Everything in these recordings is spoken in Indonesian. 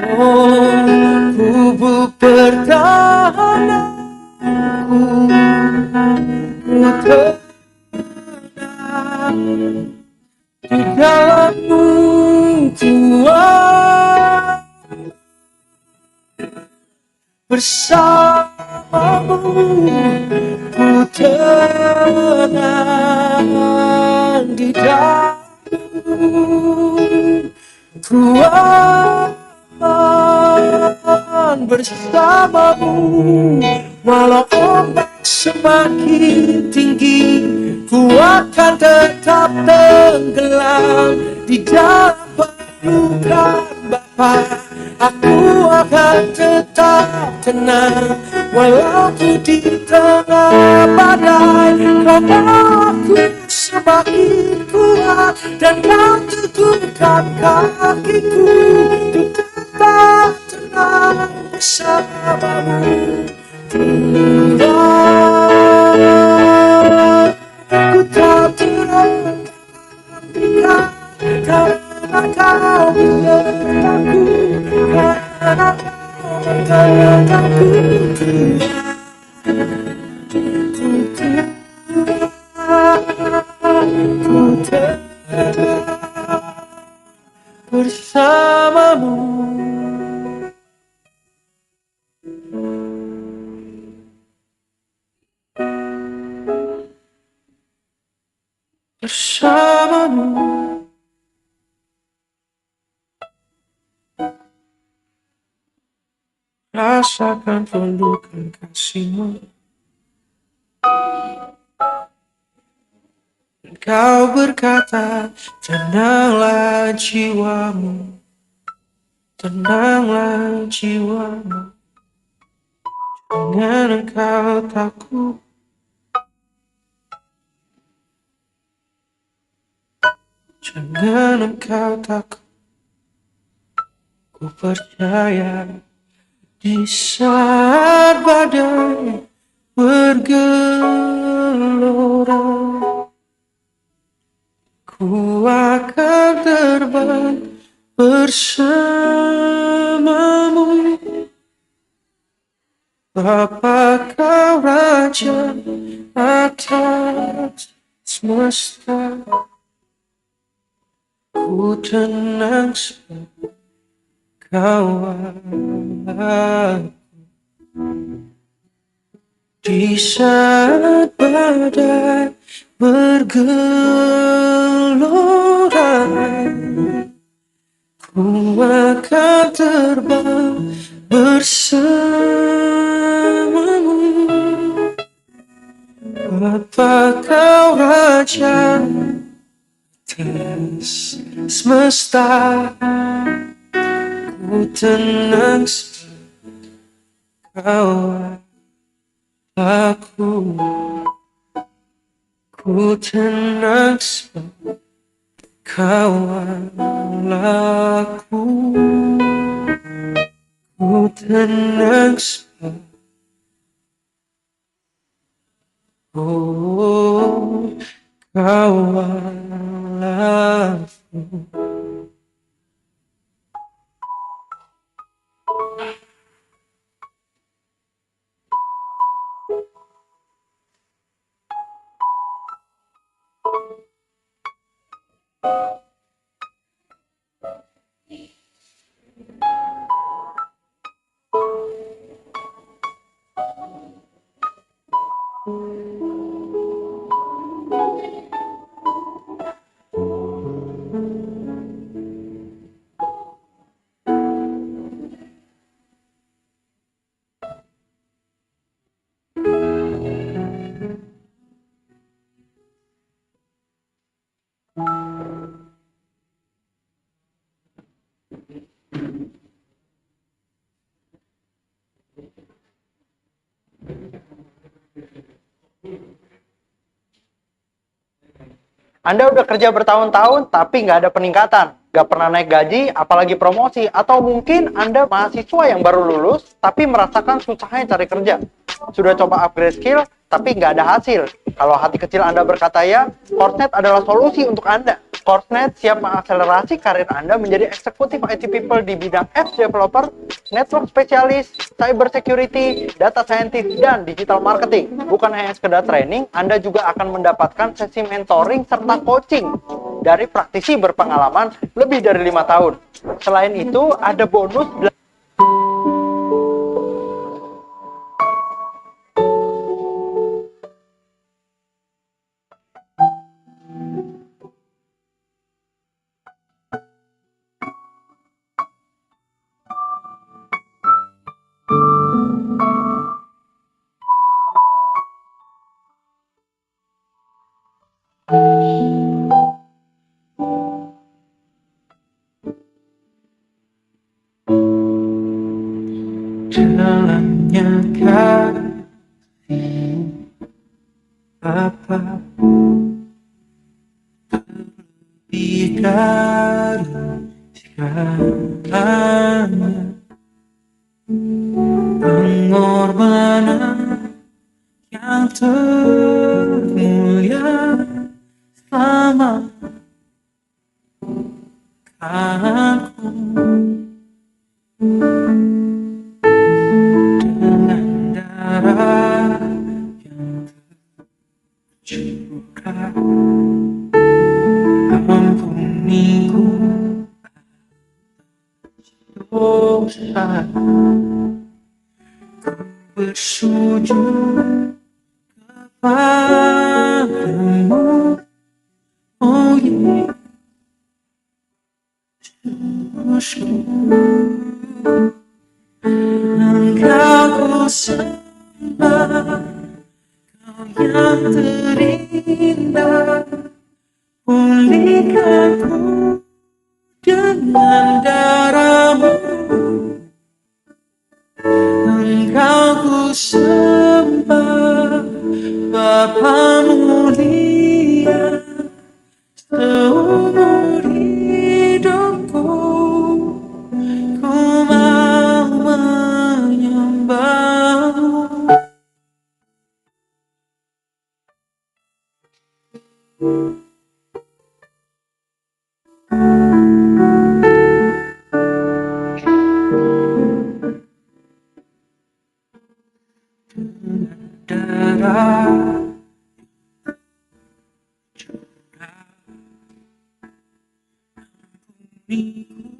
Oh, kubu pertahananku, ku tenang di dalammu Tuhan. Bersamamu ku tenang di dalammu Tuhan. Bersamamu walau ombak semakin tinggi, ku akan tetap tenggelam di dalam pelukan Bapa. Aku akan tetap tenang walau ku di tengah badai, karena aku semakin kuat dan kau teguhkan kakiku untuk tetap tenang bersamamu. Tuhan, ku tak terangkan karena kau besertaku, karena kau menyertaku. Ku tenang bersamamu. Bersamamu, rasakan pelukan kasih-Mu. Dan kau berkata, tenanglah jiwamu, tenanglah jiwamu, jangan engkau takut. Jangan engkau takut, ku percaya di saat badai bergelora, ku akan terbang bersamamu. Bapa kau Raja atas semesta, ku tenang sebab kau Allah. Di saat badai bergelora, ku akan terbang bersamamu. Bapa kau Raja atas semesta, ku tenang sebab kau aku, ku tenang sebab kau Allahku, ku tenang sebab oh, kau Allahku. Anda udah kerja bertahun-tahun tapi nggak ada peningkatan, nggak pernah naik gaji, apalagi promosi, atau mungkin Anda mahasiswa yang baru lulus tapi merasakan susahnya cari kerja. Sudah coba upgrade skill tapi nggak ada hasil. Kalau hati kecil Anda berkata ya, Coursenet adalah solusi untuk Anda. Coursenet siap mengakselerasi karir Anda menjadi eksekutif IT people di bidang apps developer, network specialist, cyber security, data scientist, dan digital marketing. Bukan hanya sekedar training, Anda juga akan mendapatkan sesi mentoring serta coaching dari praktisi berpengalaman lebih dari 5 tahun. Selain itu, ada bonus Jalannya kasih apa lebih dari segalanya, pengorbanan yang termulia selama kanku dengan darah yang tercurah. Ampuniku dosa, bersujud kepadamu, oh Yesusku. Engkau ku sembah, Kau yang terindah, pulihkanku dengan darah-Mu. Engkau ku sembah, Bapa mulia, seumur hidupku ku mau menyembah-Mu. Darah ini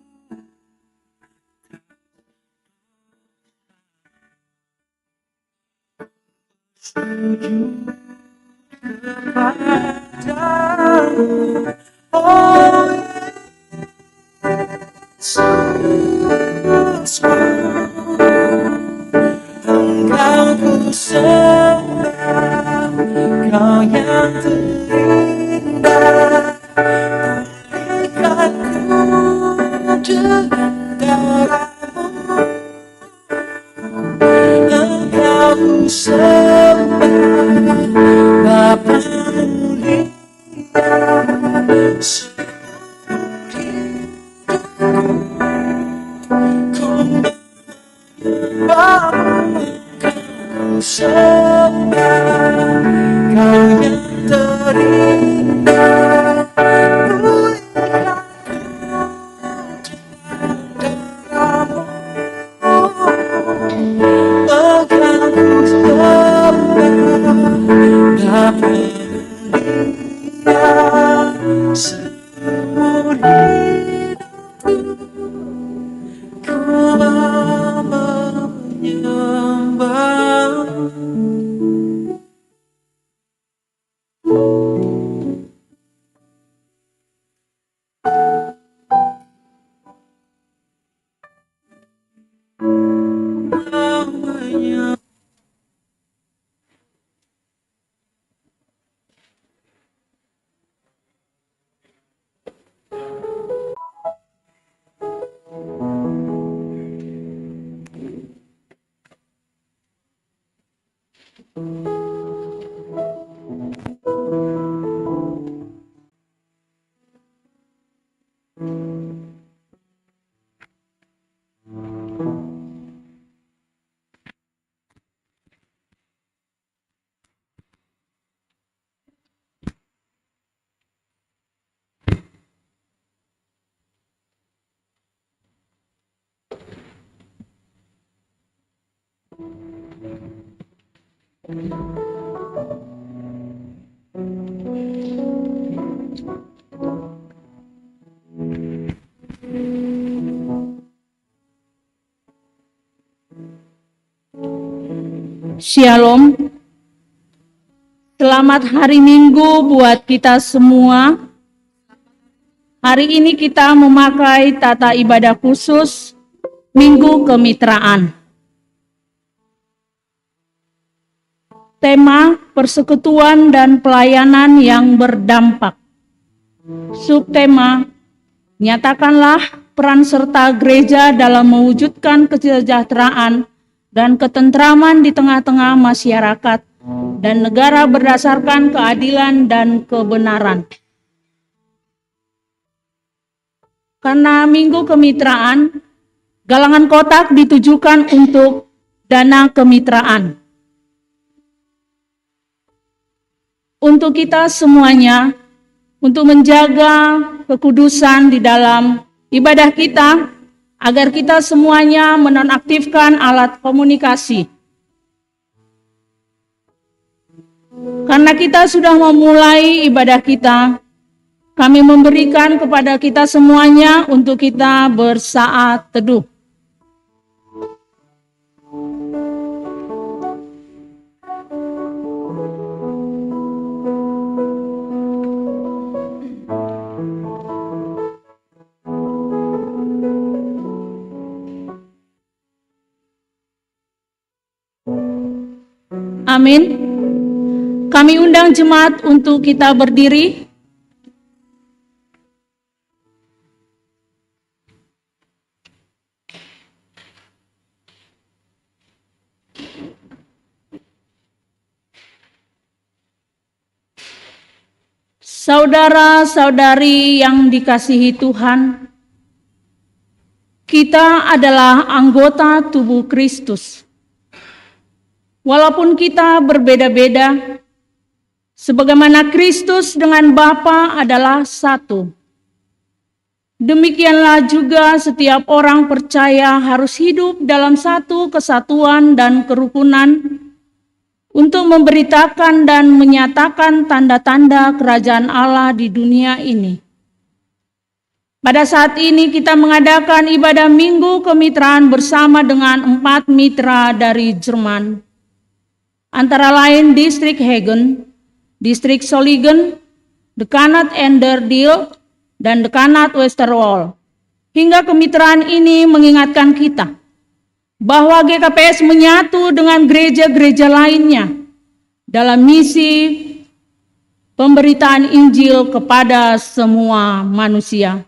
sujud kepadamu, oh Yesusku. Engkau ku sembah, Kau yang terindah, pulihkanku dengan darah-Mu. Engkau ku sembah, Bapa mulia, seumur hidupku ku menyembah-Mu. Ku sembah, Kau yang terindah, pulihkanku dengan darah-Mu. Engkau ku sembah, Bapa mulia, seumur hidupku ku mau menyembah. Shalom. Selamat hari Minggu buat kita semua. Hari ini kita memakai tata ibadah khusus Minggu Kemitraan. Tema persekutuan dan pelayanan yang berdampak. Subtema, nyatakanlah peran serta gereja dalam mewujudkan kesejahteraan dan ketentraman di tengah-tengah masyarakat dan negara berdasarkan keadilan dan kebenaran. Karena Minggu Kemitraan, galangan kotak ditujukan untuk dana kemitraan. Untuk kita semuanya, untuk menjaga kekudusan di dalam ibadah kita, agar kita semuanya menonaktifkan alat komunikasi. Karena kita sudah memulai ibadah kita, kami memberikan kepada kita semuanya untuk kita bersaat teduh. Amin. Kami undang jemaat untuk kita berdiri. Saudara-saudari yang dikasihi Tuhan, kita adalah anggota tubuh Kristus. Walaupun kita berbeda-beda, sebagaimana Kristus dengan Bapa adalah satu. Demikianlah juga setiap orang percaya harus hidup dalam satu kesatuan dan kerukunan untuk memberitakan dan menyatakan tanda-tanda kerajaan Allah di dunia ini. Pada saat ini kita mengadakan ibadah Minggu Kemitraan bersama dengan 4 mitra dari Jerman. Antara lain Distrik Hagen, Distrik Solingen, Dekanat Enderdeel, dan Dekanat Westerwolde. Hingga kemitraan ini mengingatkan kita bahwa GKPS menyatu dengan gereja-gereja lainnya dalam misi pemberitaan Injil kepada semua manusia.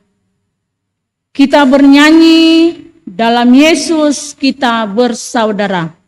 Kita bernyanyi, dalam Yesus kita bersaudara.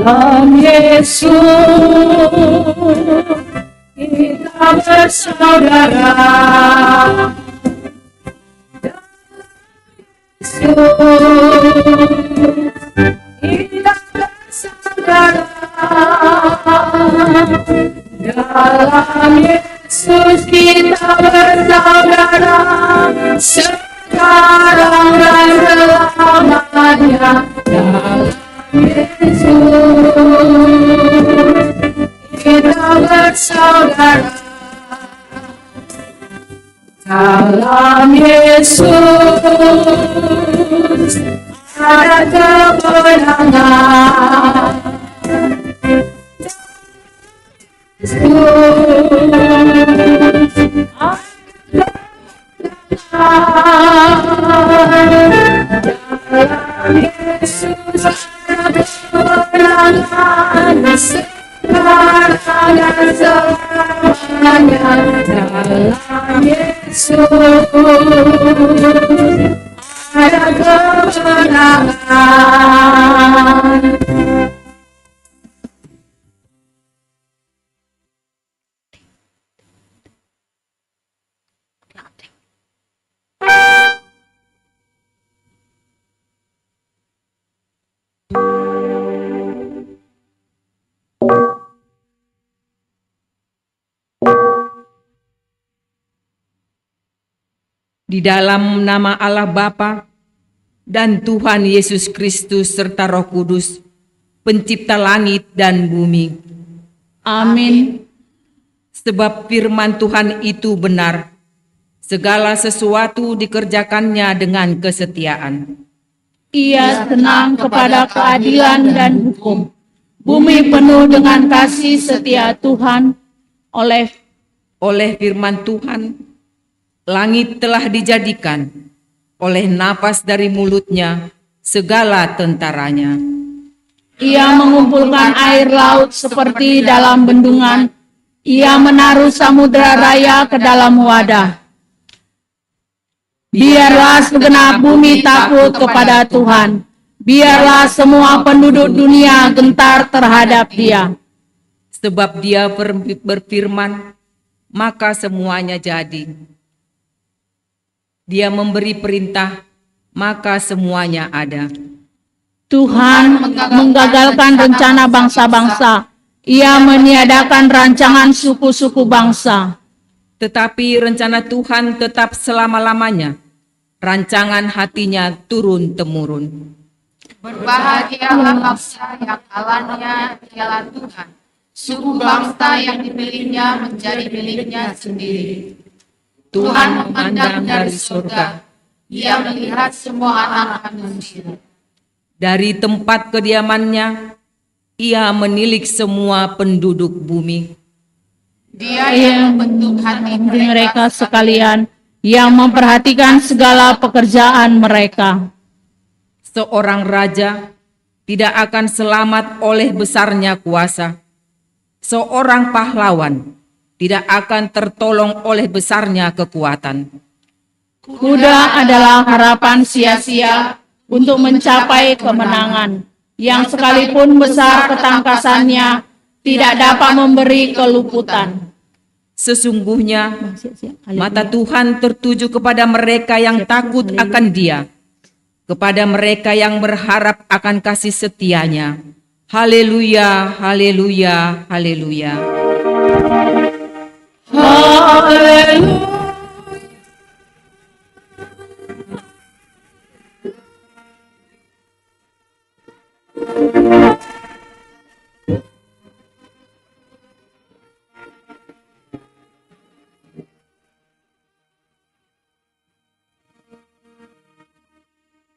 Dalam Yesus kita bersaudara. Yesus kita bersaudara. Dalam Yesus kita bersaudara. Sekarang dan selamanya. Dalam Yesus kita bersaudara. Dalam Yesus ada kemenangan. Dalam Yesus ada kemenangan. Sekarang dan selamanya. Dalam Yesus ada kemenangan. Di dalam nama Allah Bapa dan Tuhan Yesus Kristus serta Roh Kudus, pencipta langit dan bumi. Amin. Sebab firman Tuhan itu benar, segala sesuatu dikerjakannya dengan kesetiaan. Ia senang kepada keadilan dan hukum. Bumi penuh dengan kasih setia Tuhan. Oleh firman Tuhan, langit telah dijadikan, oleh napas dari mulutnya segala tentaranya. Ia mengumpulkan air laut seperti dalam bendungan. Ia menaruh samudera raya ke dalam wadah. Biarlah segenap bumi takut kepada Tuhan. Biarlah semua penduduk dunia gentar terhadap Dia. Sebab Dia berfirman, maka semuanya jadi. Dia memberi perintah, maka semuanya ada. Tuhan menggagalkan rencana bangsa-bangsa. Ia meniadakan rancangan suku-suku bangsa. Tetapi rencana Tuhan tetap selama-lamanya. Rancangan hatinya turun-temurun. Berbahagialah bangsa yang Allahnya ialah Tuhan. Suku bangsa yang dipilihnya menjadi miliknya sendiri. Tuhan memandang dari surga. Ia melihat semua anak manusia. Dari tempat kediamannya, Ia menilik semua penduduk bumi. Dia yang membentuk hati Mereka sekalian yang memperhatikan segala pekerjaan mereka. Seorang raja tidak akan selamat oleh besarnya kuasa. Seorang pahlawan tidak akan tertolong oleh besarnya kekuatan. Kuda adalah harapan sia-sia untuk mencapai kemenangan, yang sekalipun besar ketangkasannya tidak dapat memberi keluputan. Sesungguhnya mata Tuhan tertuju kepada mereka yang takut akan Dia, kepada mereka yang berharap akan kasih setianya. Haleluya, haleluya, haleluya. Haleluya.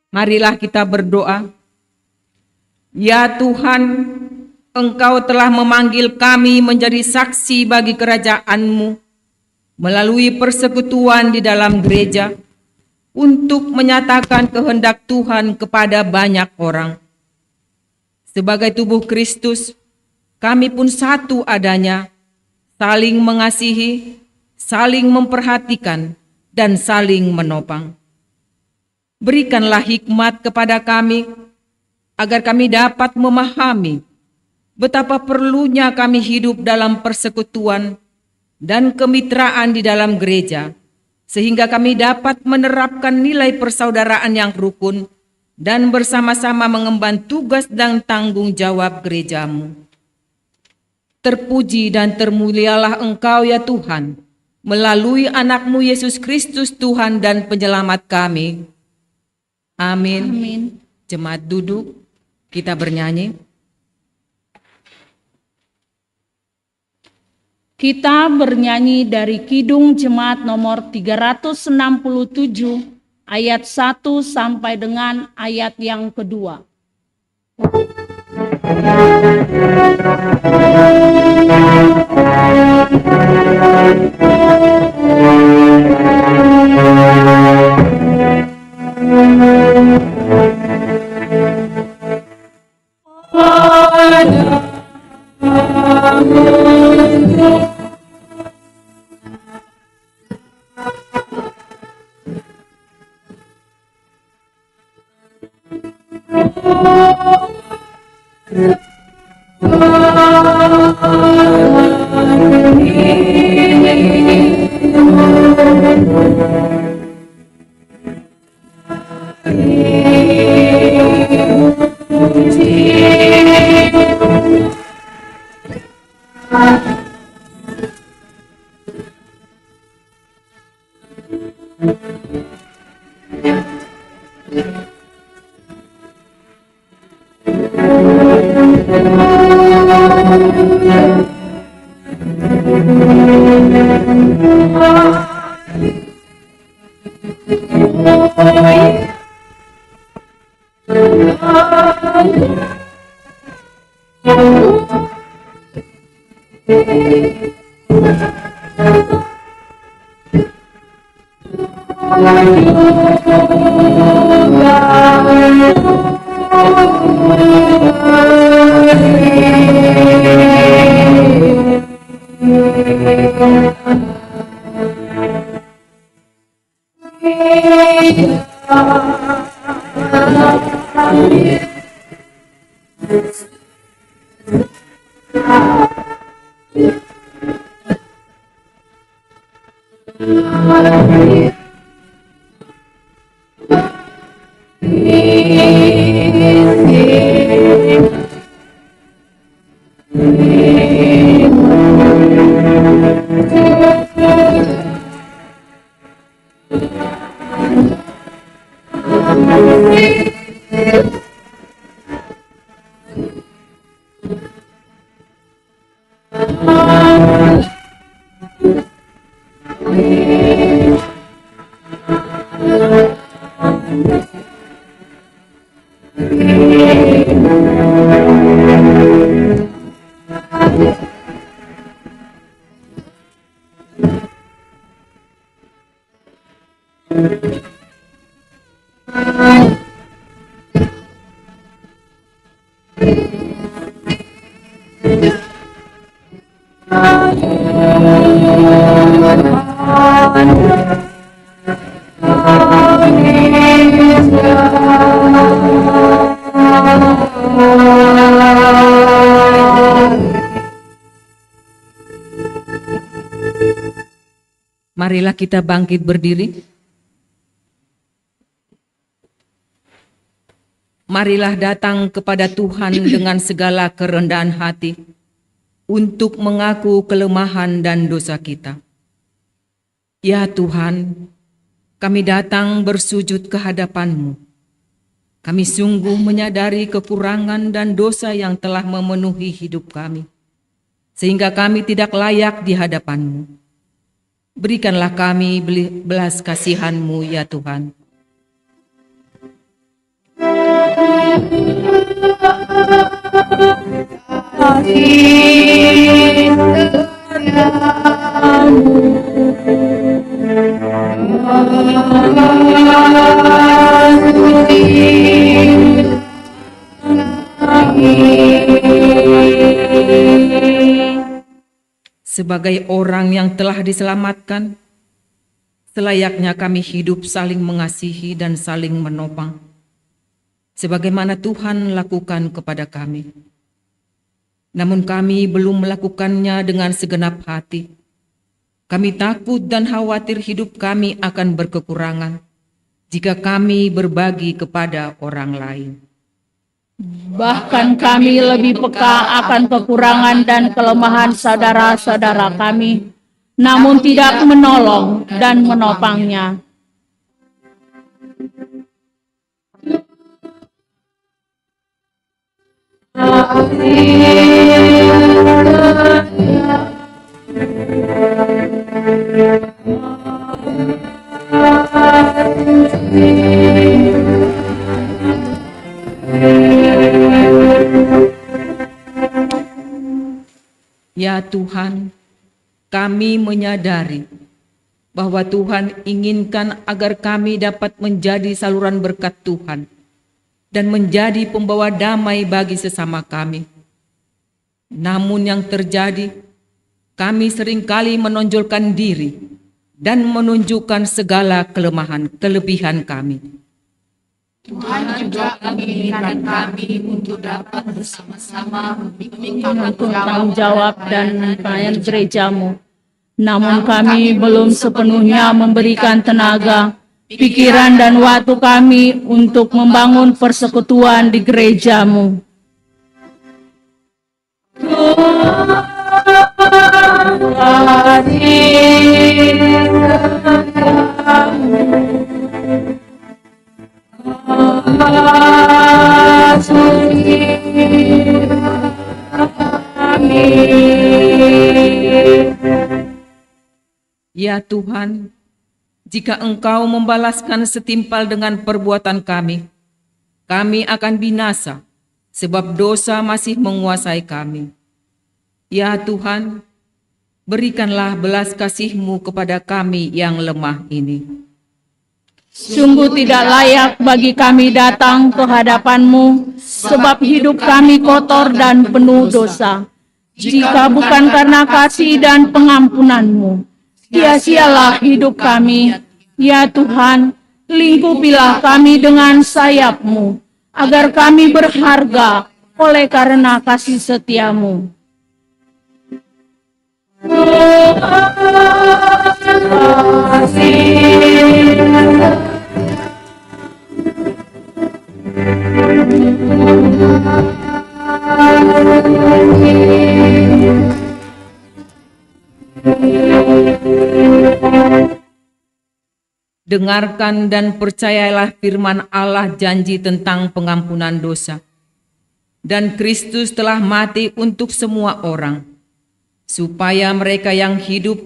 Marilah kita berdoa. Ya Tuhan, Engkau telah memanggil kami menjadi saksi bagi kerajaan-Mu melalui persekutuan di dalam gereja untuk menyatakan kehendak Tuhan kepada banyak orang. Sebagai tubuh Kristus, kami pun satu adanya, saling mengasihi, saling memperhatikan, dan saling menopang. Berikanlah hikmat kepada kami, agar kami dapat memahami betapa perlunya kami hidup dalam persekutuan dan kemitraan di dalam gereja, sehingga kami dapat menerapkan nilai persaudaraan yang rukun dan bersama-sama mengemban tugas dan tanggung jawab gereja-Mu. Terpuji dan termulialah Engkau ya Tuhan, melalui anak-Mu Yesus Kristus Tuhan dan Penyelamat kami. Amin. Amin. Jemaat duduk, kita bernyanyi. Kita bernyanyi dari Kidung Jemaat nomor 367 ayat 1 sampai dengan ayat yang kedua. Marilah kita bangkit berdiri. Marilah datang kepada Tuhan dengan segala kerendahan hati untuk mengaku kelemahan dan dosa kita. Ya Tuhan, kami datang bersujud ke hadapan-Mu. Kami sungguh menyadari kekurangan dan dosa yang telah memenuhi hidup kami, sehingga kami tidak layak di hadapan-Mu. Berikanlah kami belas kasihan-Mu, ya Tuhan. Sebagai orang yang telah diselamatkan, selayaknya kami hidup saling mengasihi dan saling menopang, sebagaimana Tuhan lakukan kepada kami. Namun kami belum melakukannya dengan segenap hati. Kami takut dan khawatir hidup kami akan berkekurangan jika kami berbagi kepada orang lain. Bahkan kami lebih peka akan kekurangan dan kelemahan saudara-saudara kami, namun tidak menolong dan menopangnya. Ya Tuhan, kami menyadari bahwa Tuhan inginkan agar kami dapat menjadi saluran berkat Tuhan dan menjadi pembawa damai bagi sesama kami. Namun yang terjadi, kami seringkali menonjolkan diri dan menunjukkan segala kelebihan kami. Tuhan juga menginginkan kami untuk dapat bersama-sama memikul Tanggung jawab dan pelayan gereja-Mu. Namun kami belum sepenuhnya memberikan tenaga, pikiran dan waktu kami untuk membangun persekutuan di gereja-Mu. Amin. Ya Tuhan, jika Engkau membalaskan setimpal dengan perbuatan kami akan binasa, sebab dosa masih menguasai kami. Ya Tuhan, berikanlah belas kasih-Mu kepada kami yang lemah ini. Sungguh tidak layak bagi kami datang ke hadapan-Mu, sebab hidup kami kotor dan penuh dosa. Jika bukan karena kasih dan pengampunan-Mu, sia-sialah hidup kami. Ya Tuhan, lingkupilah kami dengan sayap-Mu, agar kami berharga oleh karena kasih setia-Mu. Dengarkan dan percayalah firman Allah janji tentang pengampunan dosa. Dan Kristus telah mati untuk semua orang, supaya mereka yang hidup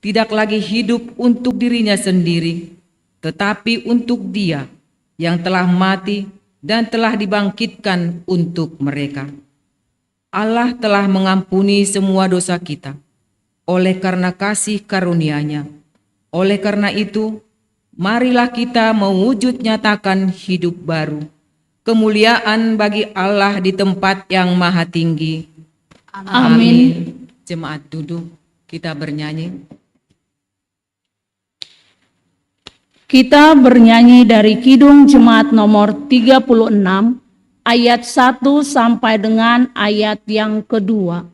tidak lagi hidup untuk dirinya sendiri, tetapi untuk Dia yang telah mati dan telah dibangkitkan untuk mereka. Allah telah mengampuni semua dosa kita, oleh karena kasih karunia-Nya. Oleh karena itu, marilah kita mewujud nyatakan hidup baru, kemuliaan bagi Allah di tempat yang maha tinggi. Amin. Jemaat duduk, kita bernyanyi. Kita bernyanyi dari Kidung Jemaat nomor 36, ayat 1 sampai dengan ayat yang kedua.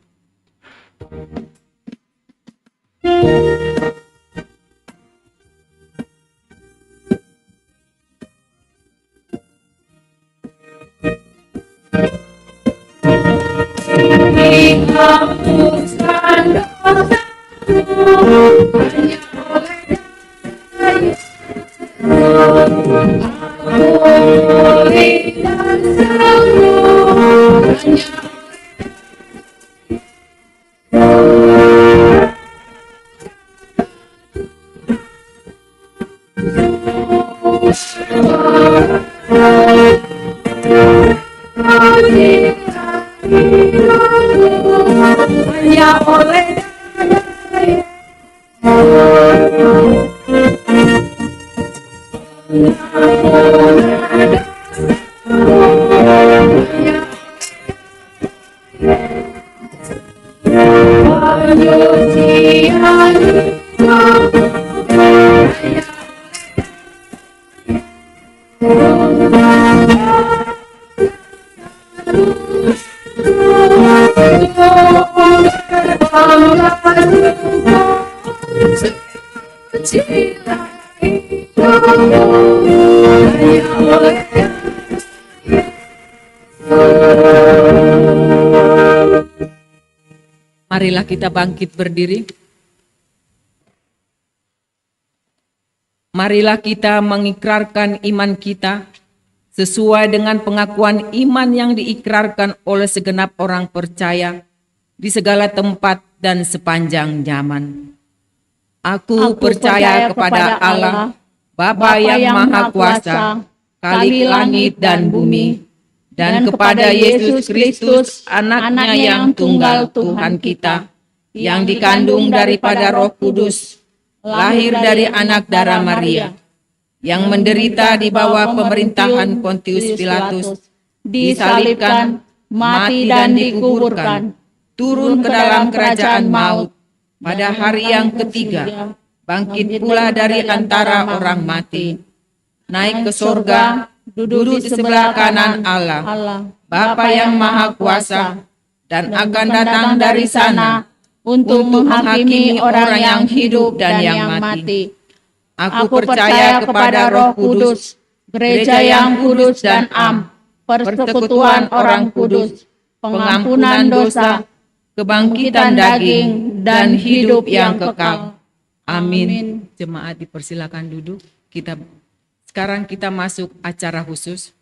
Dihapuskan dosa hanya oleh pulih dan sembuh hanya oleh Marilah kita bangkit berdiri. Marilah kita mengikrarkan iman kita sesuai dengan pengakuan iman yang diikrarkan oleh segenap orang percaya di segala tempat dan sepanjang zaman. Aku percaya kepada Allah, Bapa yang Maha Kuasa, Khalik langit dan bumi, dan kepada Yesus Kristus, anaknya yang tunggal Tuhan kita, yang dikandung daripada Roh Kudus, lahir dari anak darah Maria, yang menderita di bawah pemerintahan Pontius Pilatus, disalibkan, mati dan dikuburkan, turun ke dalam kerajaan maut, pada hari yang ketiga, bangkit pula dari antara orang mati, naik ke sorga, duduk di sebelah kanan Allah, Bapa yang Maha Kuasa, dan akan datang dari sana untuk menghakimi orang yang hidup dan yang mati. Aku percaya kepada Roh Kudus, gereja yang kudus dan am, persekutuan orang kudus, pengampunan dosa, kebangkitan daging, dan hidup yang kekal. Amin. Jemaat dipersilakan duduk. Sekarang kita masuk acara khusus.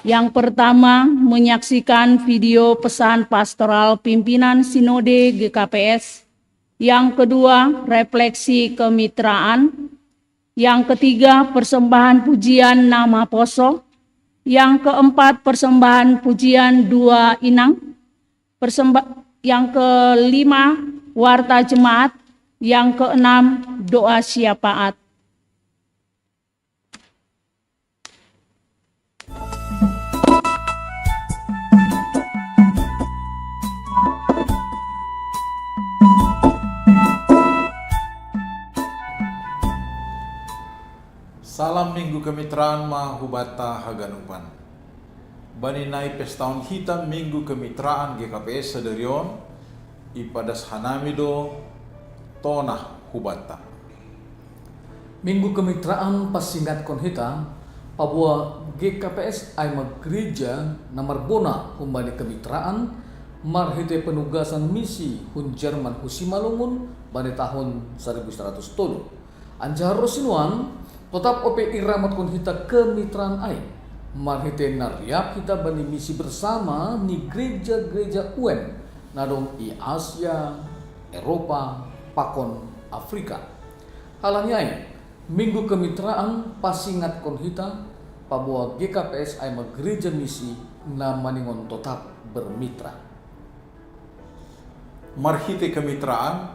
Yang pertama, menyaksikan video pesan pastoral pimpinan Sinode GKPS Yang kedua, refleksi kemitraan. Yang ketiga, persembahan pujian nama Poso. Yang keempat, persembahan pujian dua inang. Yang kelima, warta jemaat. Yang keenam, doa syafaat. Salam Minggu Kemitraan Mahubata Haganupan. Baninai pestaun hitam Minggu Kemitraan GKPS Sederion ipadas hanamido tonah hubata. Minggu Kemitraan Pasingat Konhita Papua GKPS Aima Gereja Namar Bona Humbani Kemitraan Marhite penugasan misi Hun Jerman Husimalungun Bani tahun 1100 tolu Anjar Rosinuan tetap OP Iramat Konhita Kemitraan Ai Marhite nariap kita bani misi bersama ni gereja-gereja UN nadong i Asia, Eropa, Pakon, Afrika. Halanyai Minggu Kemitraan Pasingat Konhita Papua GKPS Aima Gereja Misi Namaningon tetap bermitra. Marhite kemitraan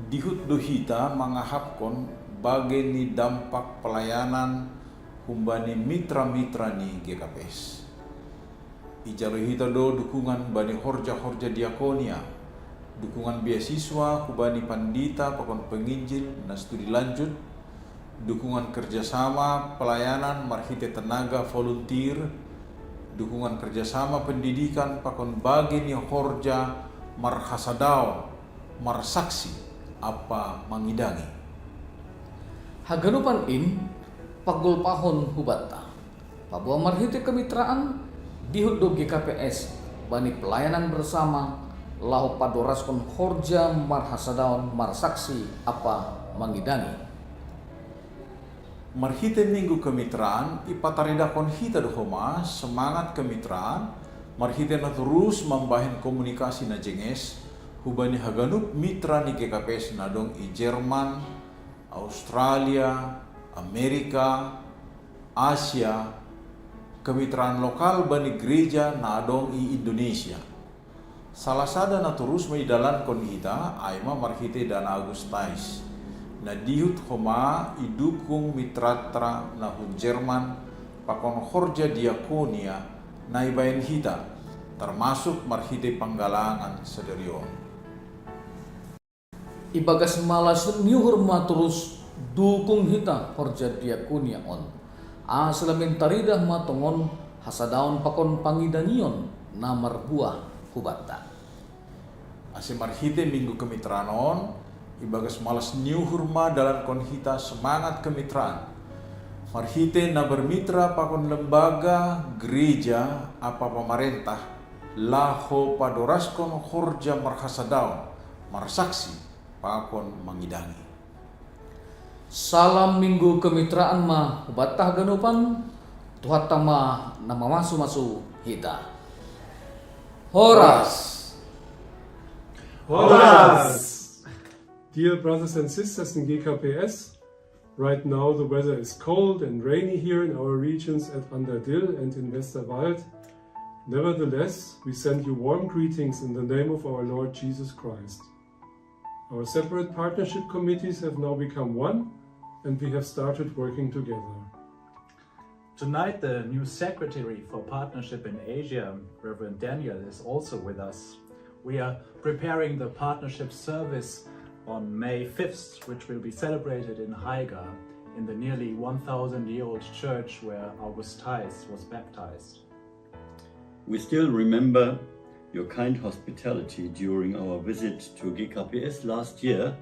dihut dohita mangahapkon bagai ni dampak pelayanan humbani mitra-mitra ni GKPS. Ijalo hita do dukungan bani horja-horja diakonia, dukungan beasiswa hubani pandita pakon penginjil na studi lanjut, dukungan kerjasama pelayanan marhite tenaga volunteer, dukungan kerjasama pendidikan pakon bagi ni horja marhasadao, marsaksi apa mangidangi. Haganupan in pagul pahon hubata Papua Marhite Kemitraan dihut do GKPS bani pelayanan bersama lahu padoraskon horja marhasadaon marsaksi apa mangidangi. Marhite Minggu Kemitraan ipataridakon hita dohoma semangat kemitraan marhite na terus membahin komunikasi na jenges hubani haganup mitra ni GKPS nadong i Jerman, Australia, Amerika, Asia, kemitraan lokal bani gereja nadong i Indonesia. Salah sada na terus maidalan kon hita aima marhite dan Agustais. Na dihut homa idukung mitratra na hun Jerman pakon horja diakonia na ibayan hita termasuk marhite panggalangan Sederion. Ibagas malas nyuhur maturus dukung hita horja diakonia on. Asalamin taridah matongon hasadaon pakon pangidangion namar buah hubata. Ase marhite Minggu Kemitraan on ibagas malas nyuhur ma dalam kon hita semangat kemitraan. Marhite na bermitra pakon lembaga, gereja, apa pemerintah, laho padoraskon horja marhasadaon, marsaksi pakon mangidangi. Salam Minggu Kemitraan mah batah ganupan tuhat tama nama masu hita. Horas. Horas! Dear brothers and sisters in GKPS, right now the weather is cold and rainy here in our regions at Anderdil and in Westerwald. Nevertheless, we send you warm greetings in the name of our Lord Jesus Christ. Our separate partnership committees have now become one, and we have started working together. Tonight, the new Secretary for Partnership in Asia, Reverend Daniel, is also with us. We are preparing the partnership service on May 5th, which will be celebrated in Haiga, in the nearly 1,000-year-old church where Augustais was baptized. We still remember your kind hospitality during our visit to GKPS last year,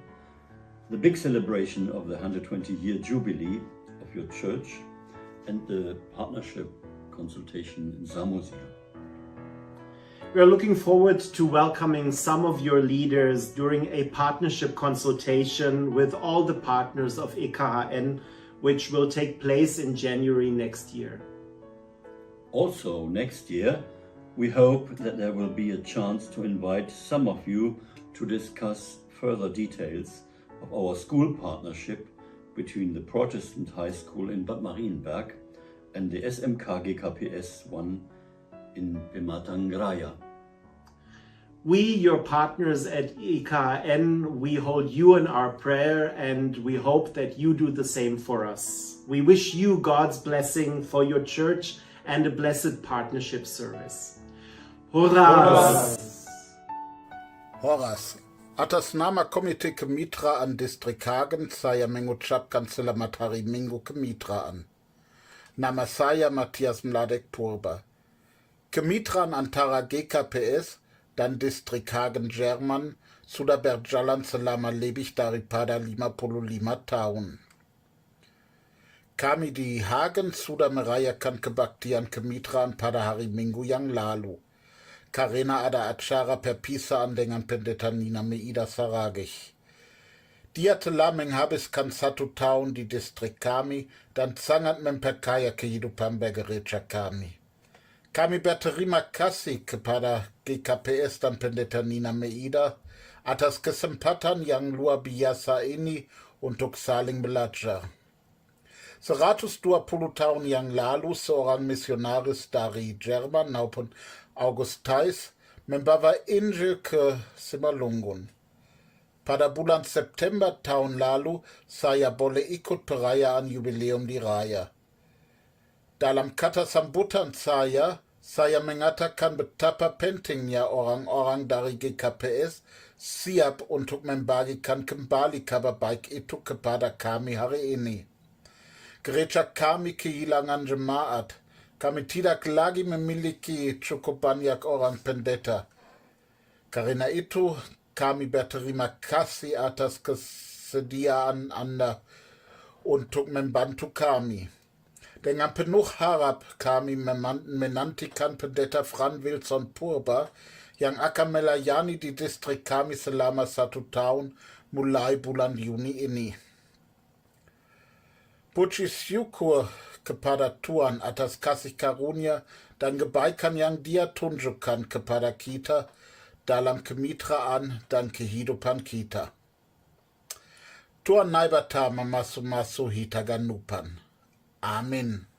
the big celebration of the 120-year jubilee of your church, and the partnership consultation in Samosia. We are looking forward to welcoming some of your leaders during a partnership consultation with all the partners of EKHN, which will take place in January next year. Also next year, we hope that there will be a chance to invite some of you to discuss further details of our school partnership between the Protestant High School in Bad Marienberg and the SMK GKPS 1 in Pematang Raya. We, your partners at EKHN, we hold you in our prayer and we hope that you do the same for us. We wish you God's blessing for your church and a blessed partnership service. Horas! Horas. Atas nama Komite Kemitra an Distrik Hagen, saya mengucap Selamat Hari Minggu Kemitraan. Nama saya Matthias Mladek Purba. Kemitraan antara GKPS dan Distrik Hagen Jerman sudah berjalan selama lebih daripada 55 tahun. Kami di Hagen sudah merayakan kebaktian kemitraan pada hari Minggu yang lalu, karena ada acara perpisahan dengan Pendeta Nina Meida Saragih. Dia telah menghabiskan 1 tahun di distrik kami dan sangat memperkaya kehidupan bergereja kami. Kami berterima kasih kepada GKPS dan Pendeta Nina Meida atas kesempatan yang luar biasa ini untuk saling belajar. 120 tahun yang lalu seorang misionaris dari Jerman maupun August Thais membawa Injil ke Simalungun. Pada bulan September tahun lalu saya boleh ikut perayaan jubileum di Raya. Dalam kata sambutan saya mengatakan betapa pentingnya orang-orang dari GKPS siap untuk membagikan kembali kabar baik itu kepada kami hari ini. Gereja kami kehilangan jemaat. Kami tidak lagi memiliki cukup banyak orang pendeta. Karena itu kami berterima kasih atas kesediaan Anda untuk membantu kami. Dengan penuh harap kami menantikan Pendeta Fran Wilson Purba yang akan melayani di distrik kami selama 1 tahun mulai bulan Juni ini. Puji syukur kepada Tuhan atas kasih karunia dan kebaikan yang Dia tunjukkan kepada kita dalam kemitraan dan kehidupan kita. Tuhan naibata mamasu-masu hitaganupan. Amin.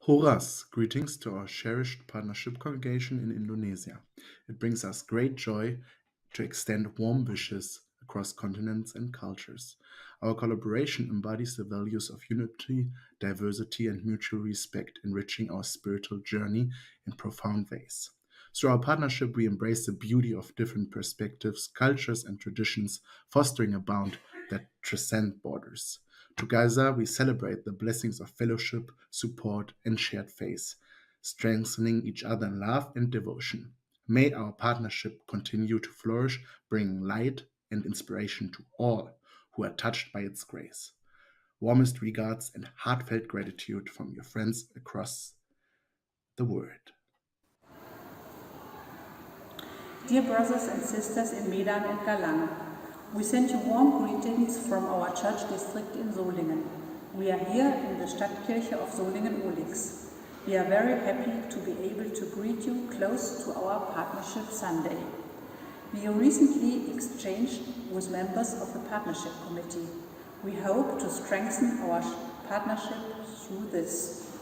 Horas, greetings to our cherished partnership congregation in Indonesia. It brings us great joy to extend warm wishes across continents and cultures. Our collaboration embodies the values of unity, diversity, and mutual respect, enriching our spiritual journey in profound ways. Through our partnership, we embrace the beauty of different perspectives, cultures, and traditions, fostering a bond that transcends borders. Together, we celebrate the blessings of fellowship, support, and shared faith, strengthening each other in love and devotion. May our partnership continue to flourish, bringing light and inspiration to all who are touched by its grace. Warmest regards and heartfelt gratitude from your friends across the world. Dear brothers and sisters in Medan and Galang, we send you warm greetings from our church district in Solingen. We are here in the Stadtkirche of Solingen-Olix. We are very happy to be able to greet you close to our Partnership Sunday. We recently exchanged with members of the Partnership Committee. We hope to strengthen our partnership through this.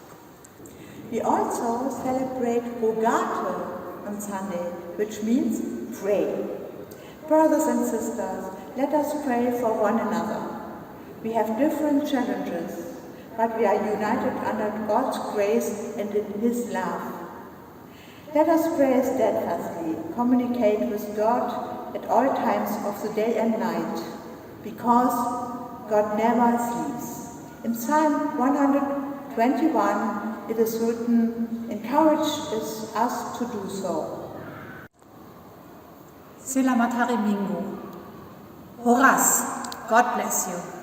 We also celebrate Rogate on Sunday, which means pray. Brothers and sisters, let us pray for one another. We have different challenges, but we are united under God's grace and in His love. Let us pray steadfastly, communicate with God at all times of the day and night, because God never sleeps. In Psalm 121, it is written, encourage us to do so. Selamat Hari Minggu. Horas, God bless you.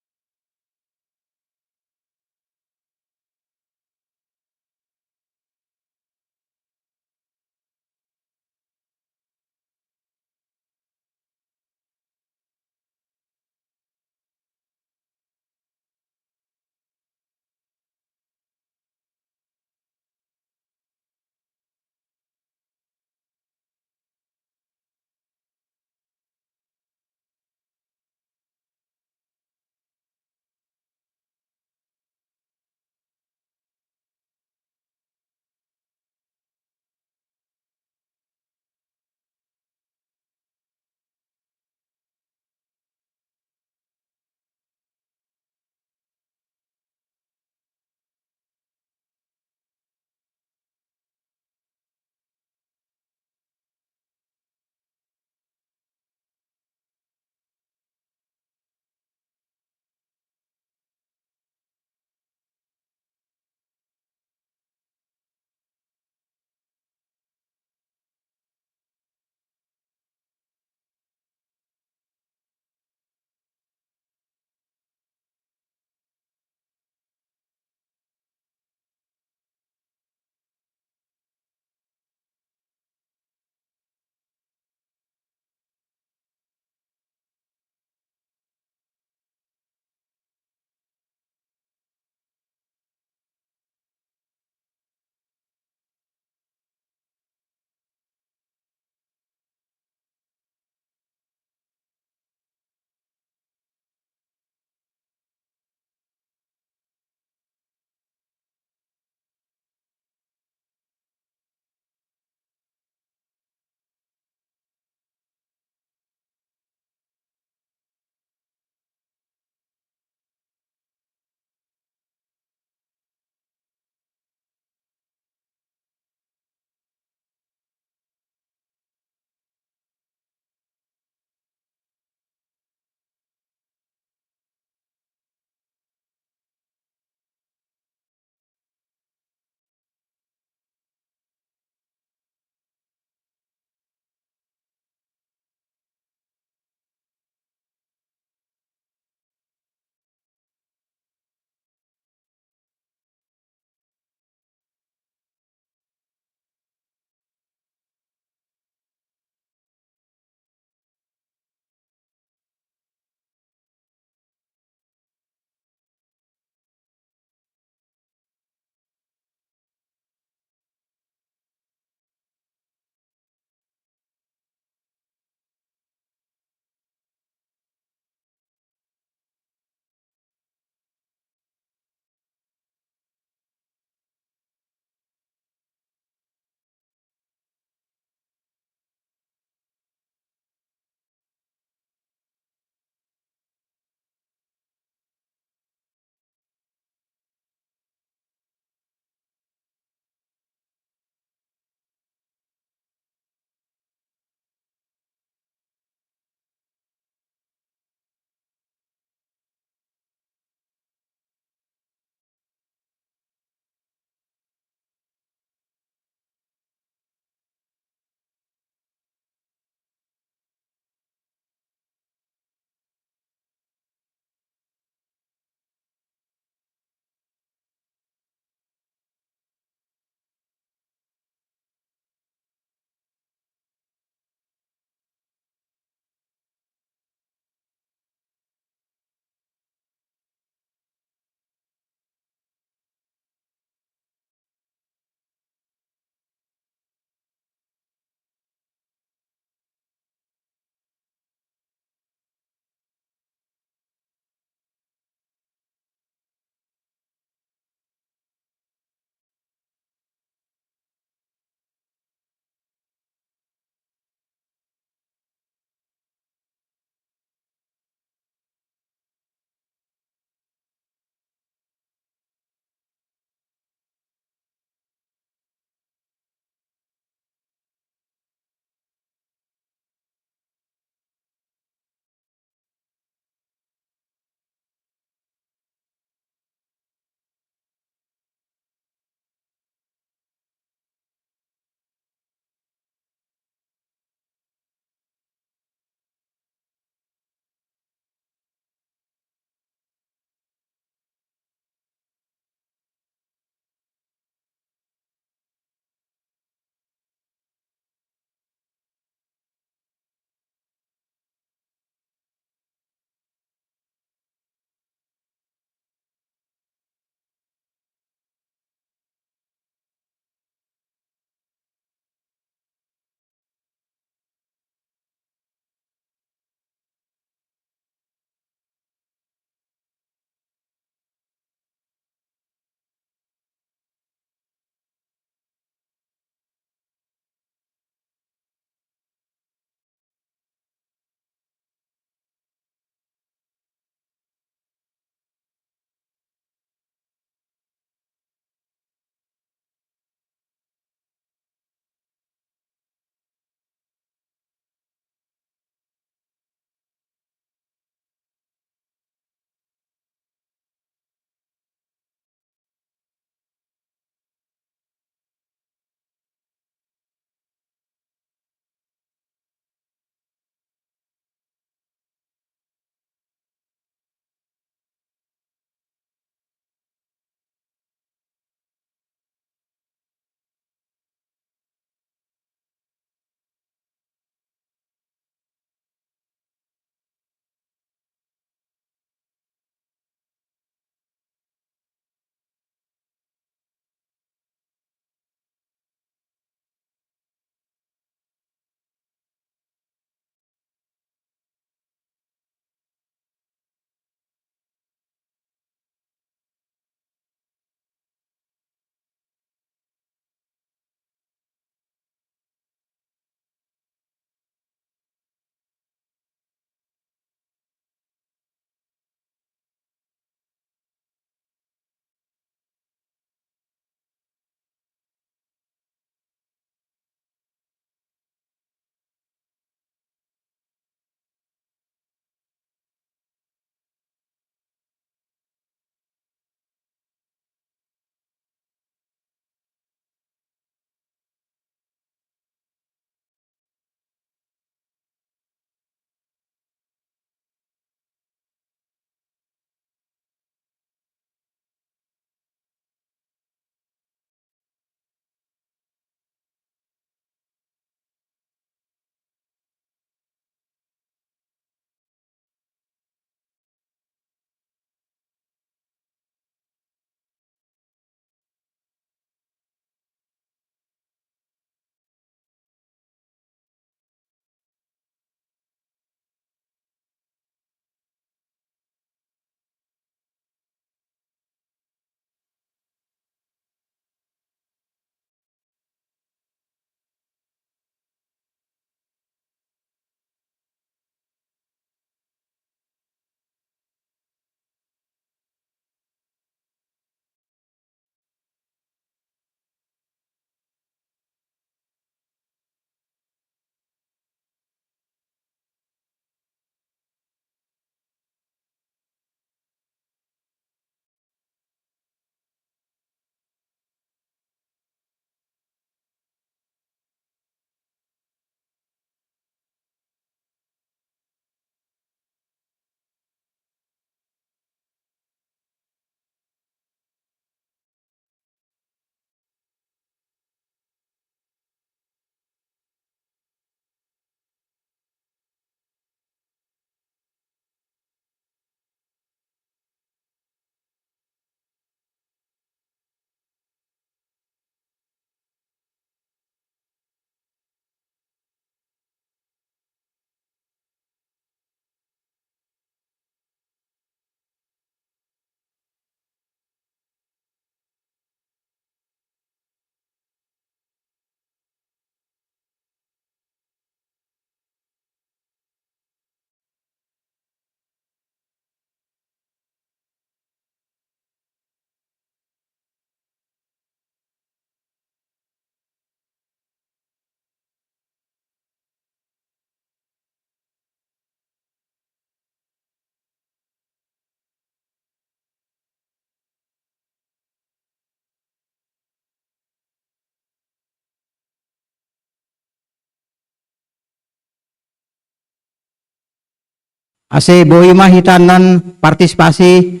ase bohima hitanan partisipasi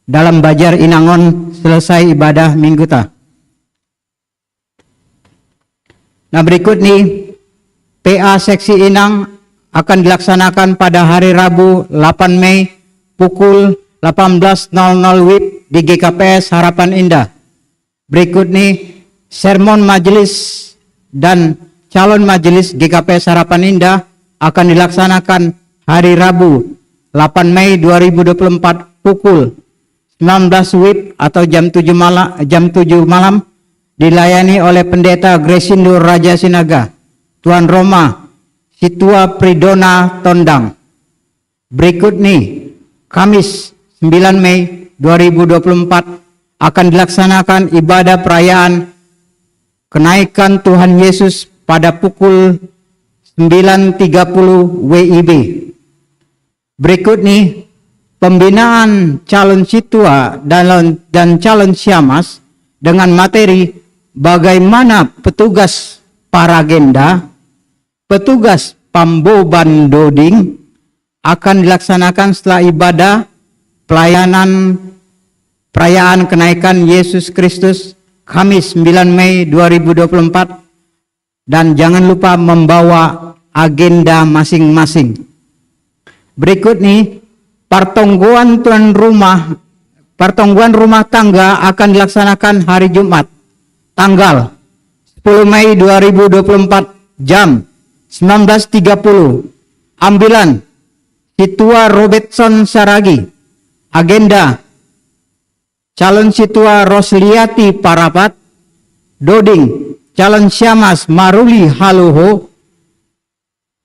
dalam bajar inangon selesai ibadah minggu ta. Nah berikut nih PA seksi Inang akan dilaksanakan pada hari Rabu 8 Mei pukul 18.00 WIB di GKPS Harapan Indah. Berikut nih sermon majelis dan calon majelis GKPS Harapan Indah akan dilaksanakan hari Rabu 8 Mei 2024 pukul 19 WIB atau jam 7 malam dilayani oleh Pendeta Gresindo Raja Sinaga, Tuan Roma Situa Pridona Tondang. Berikut nih, Kamis 9 Mei 2024 akan dilaksanakan ibadah perayaan kenaikan Tuhan Yesus pada pukul 9.30 WIB. Berikut nih, pembinaan calon situa dan calon siamas dengan materi bagaimana petugas paragenda, petugas pamboban doding akan dilaksanakan setelah ibadah perayaan kenaikan Yesus Kristus Kamis 9 Mei 2024, dan jangan lupa membawa agenda masing-masing. Berikut nih, pertongguan rumah tangga akan dilaksanakan hari Jumat tanggal 10 Mei 2024 jam 19.30. Ambilan Situa Robertson Saragi. Agenda calon Situa Rosliati Parapat. Doding calon Syamas Maruli Haluho.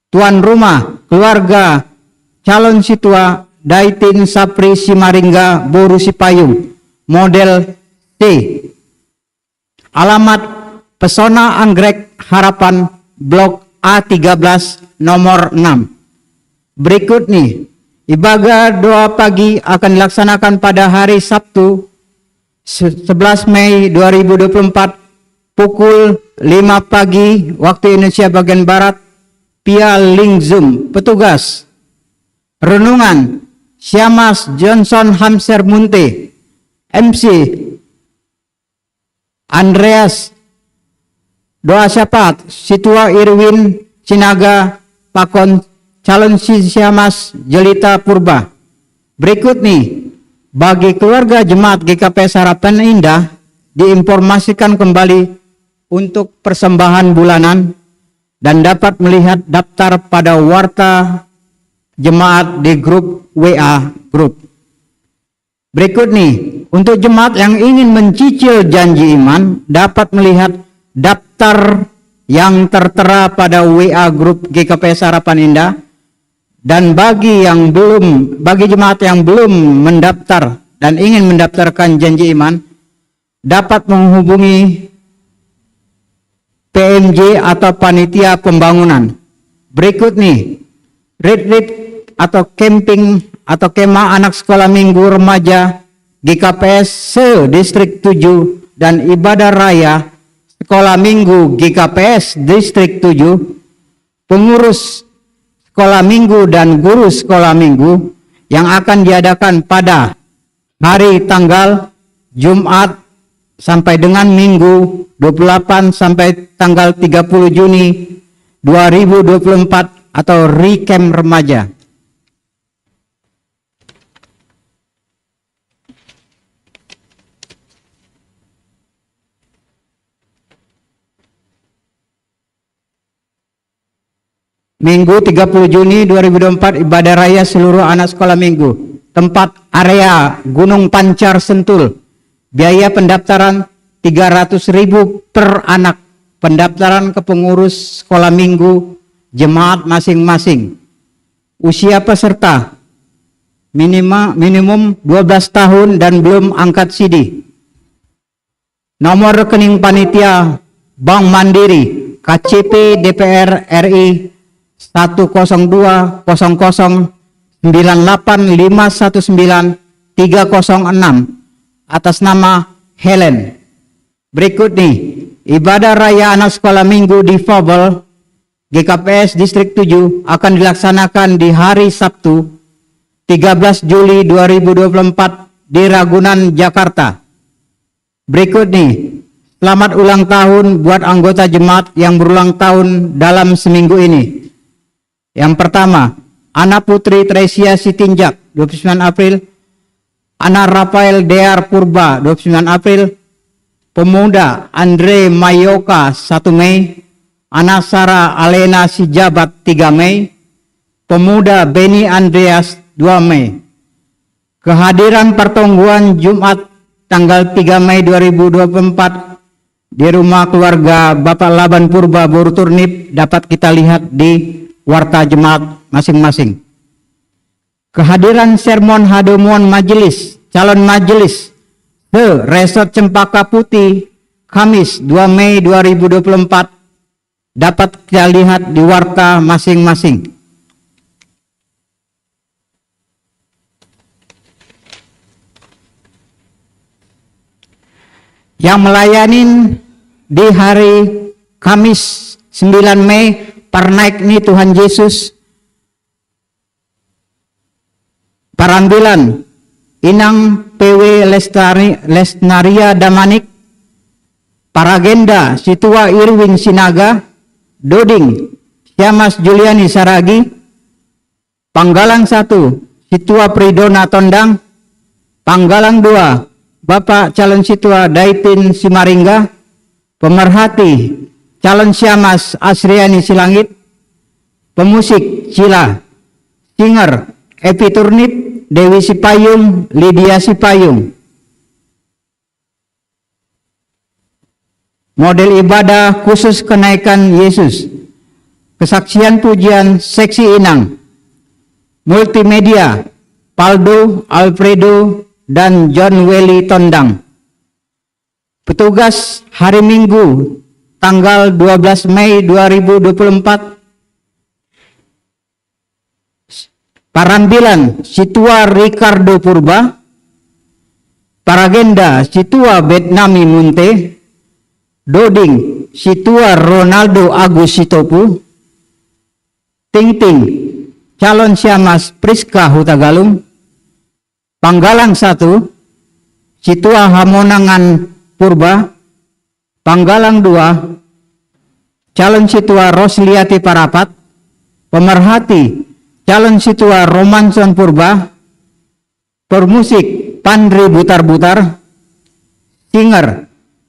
Tuan rumah keluarga calon Situa Daitin Sapri Simaringga Boru Sipayung model C. Alamat Pesona Anggrek Harapan Blok A13 nomor 6. Berikut nih, ibadah doa pagi akan dilaksanakan pada hari Sabtu 11 Mei 2024 pukul 5 pagi waktu Indonesia bagian Barat via link Zoom. Petugas renungan Syamas Johnson Hamser Munte, MC Andreas Doa Syapat Situa Irwin Sinaga Pakon calon Syamas Jelita Purba. Berikut nih, bagi keluarga jemaat GKPS Harapan Indah diinformasikan kembali untuk persembahan bulanan dan dapat melihat daftar pada warta jemaat di grup WA grup. Berikut nih, untuk jemaat yang ingin mencicil janji iman dapat melihat daftar yang tertera pada WA grup GKPS Harapan Indah, dan bagi jemaat yang belum mendaftar dan ingin mendaftarkan janji iman dapat menghubungi PMJ atau panitia pembangunan. Berikut nih, retreat atau camping atau kemah anak sekolah minggu remaja GKPS se-Distrik 7 dan ibadah raya sekolah minggu GKPS Distrik 7, pengurus sekolah minggu dan guru sekolah minggu yang akan diadakan pada hari tanggal Jumat sampai dengan Minggu 28 sampai tanggal 30 Juni 2024 atau Recamp Remaja. Minggu 30 Juni 2024 ibadah raya seluruh anak sekolah minggu. Tempat area Gunung Pancar Sentul. Biaya pendaftaran 300.000 per anak. Pendaftaran ke pengurus sekolah minggu jemaat masing-masing. Usia peserta minimum 12 tahun dan belum angkat CD. Nomor rekening panitia Bank Mandiri KCP DPR RI 102098519 atas nama Helen. Berikut nih, ibadah raya anak sekolah minggu difabel GKPS Distrik 7 akan dilaksanakan di hari Sabtu 13 Juli 2024 di Ragunan, Jakarta. Berikut nih, selamat ulang tahun buat anggota jemaat yang berulang tahun dalam seminggu ini. Yang pertama, Ana Putri Tresia Sitinjak 29 April, Ana Rafael Dear Purba 29 April, Pemuda Andre Mayoka 1 Mei, Ana Sarah Alena Sijabat 3 Mei, Pemuda Beni Andreas 2 Mei. Kehadiran pertemuan Jumat tanggal 3 Mei 2024 di rumah keluarga Bapak Laban Purba Boruturnip dapat kita lihat di warta jemaat masing-masing. Kehadiran sermon hadomuan majelis, calon majelis The Resort Cempaka Putih Kamis 2 Mei 2024 dapat kita lihat di warta masing-masing. Yang melayani di hari Kamis 9 Mei Pernaikni Tuhan Yesus Parambilan Inang PW Lesnaria Damanik, Paragenda Situa Irwin Sinaga, Doding Syamas Juliani Saragi, Panggalang 1 Situa Pridona Tondang, Panggalang 2 Bapak calon Situa Daitin Simaringga, pemerhati calon Syamas Asriani Silangit, pemusik Cila, singer Epi Turnip, Dewi Sipayung, Lydia Sipayung. Model ibadah khusus kenaikan Yesus, kesaksian pujian seksi Inang, multimedia Paldo, Alfredo, dan John Welly Tondang. Petugas hari Minggu tanggal 12 Mei 2024 Parambilan Situa Ricardo Purba, Paragenda Situa Betnami Munte, Doding Situa Ronaldo Agus Sitopu, Ting calon Syamas Priska Hutagalung, Panggalang 1 Situa Hamonangan Purba, Panggalang 2 calon Situa Rosliati Parapat, pemerhati calon Situa Romanson Purba, permusik Pandri Butar-Butar, singer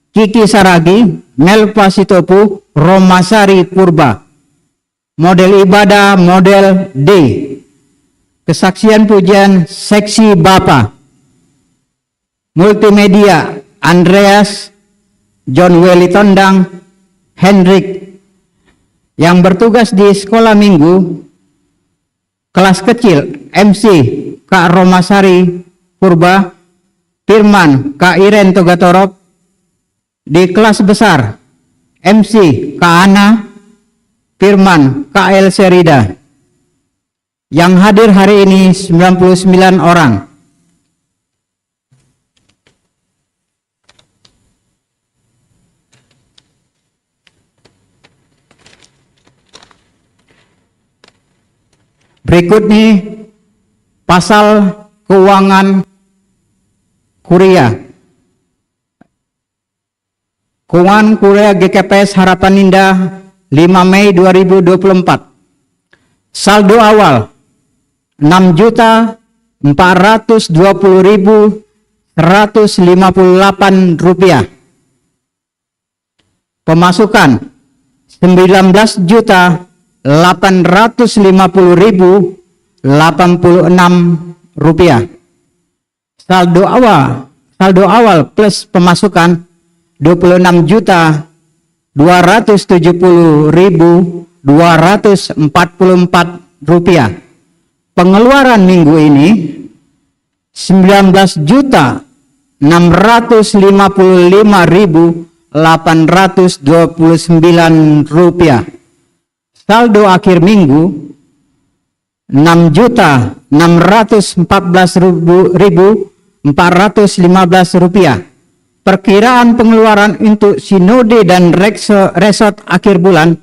Kiki Saragi, Melpa Sitopu, Romasari Purba. Model ibadah model D, kesaksian pujian seksi Bapa, multimedia Andreas, John Welly Tondang, Hendrik. Yang bertugas di sekolah minggu kelas kecil MC Kak Romasari Purba, Firman Kak Iren Togatorop. Di kelas besar MC Kak Ana, Firman Kak El Serida. Yang hadir hari ini 99 orang. Berikut nih pasal keuangan kuliah. Keuangan kuliah GKPS Harapan Indah 5 Mei 2024. Saldo awal 6.420.158 rupiah. Pemasukan 19.850.086 rupiah. Saldo awal plus pemasukan 26.270.244 rupiah. Pengeluaran minggu ini 19.855.829 rupiah. Saldo akhir minggu 6.614.415 rupiah. Perkiraan pengeluaran untuk sinode dan resort akhir bulan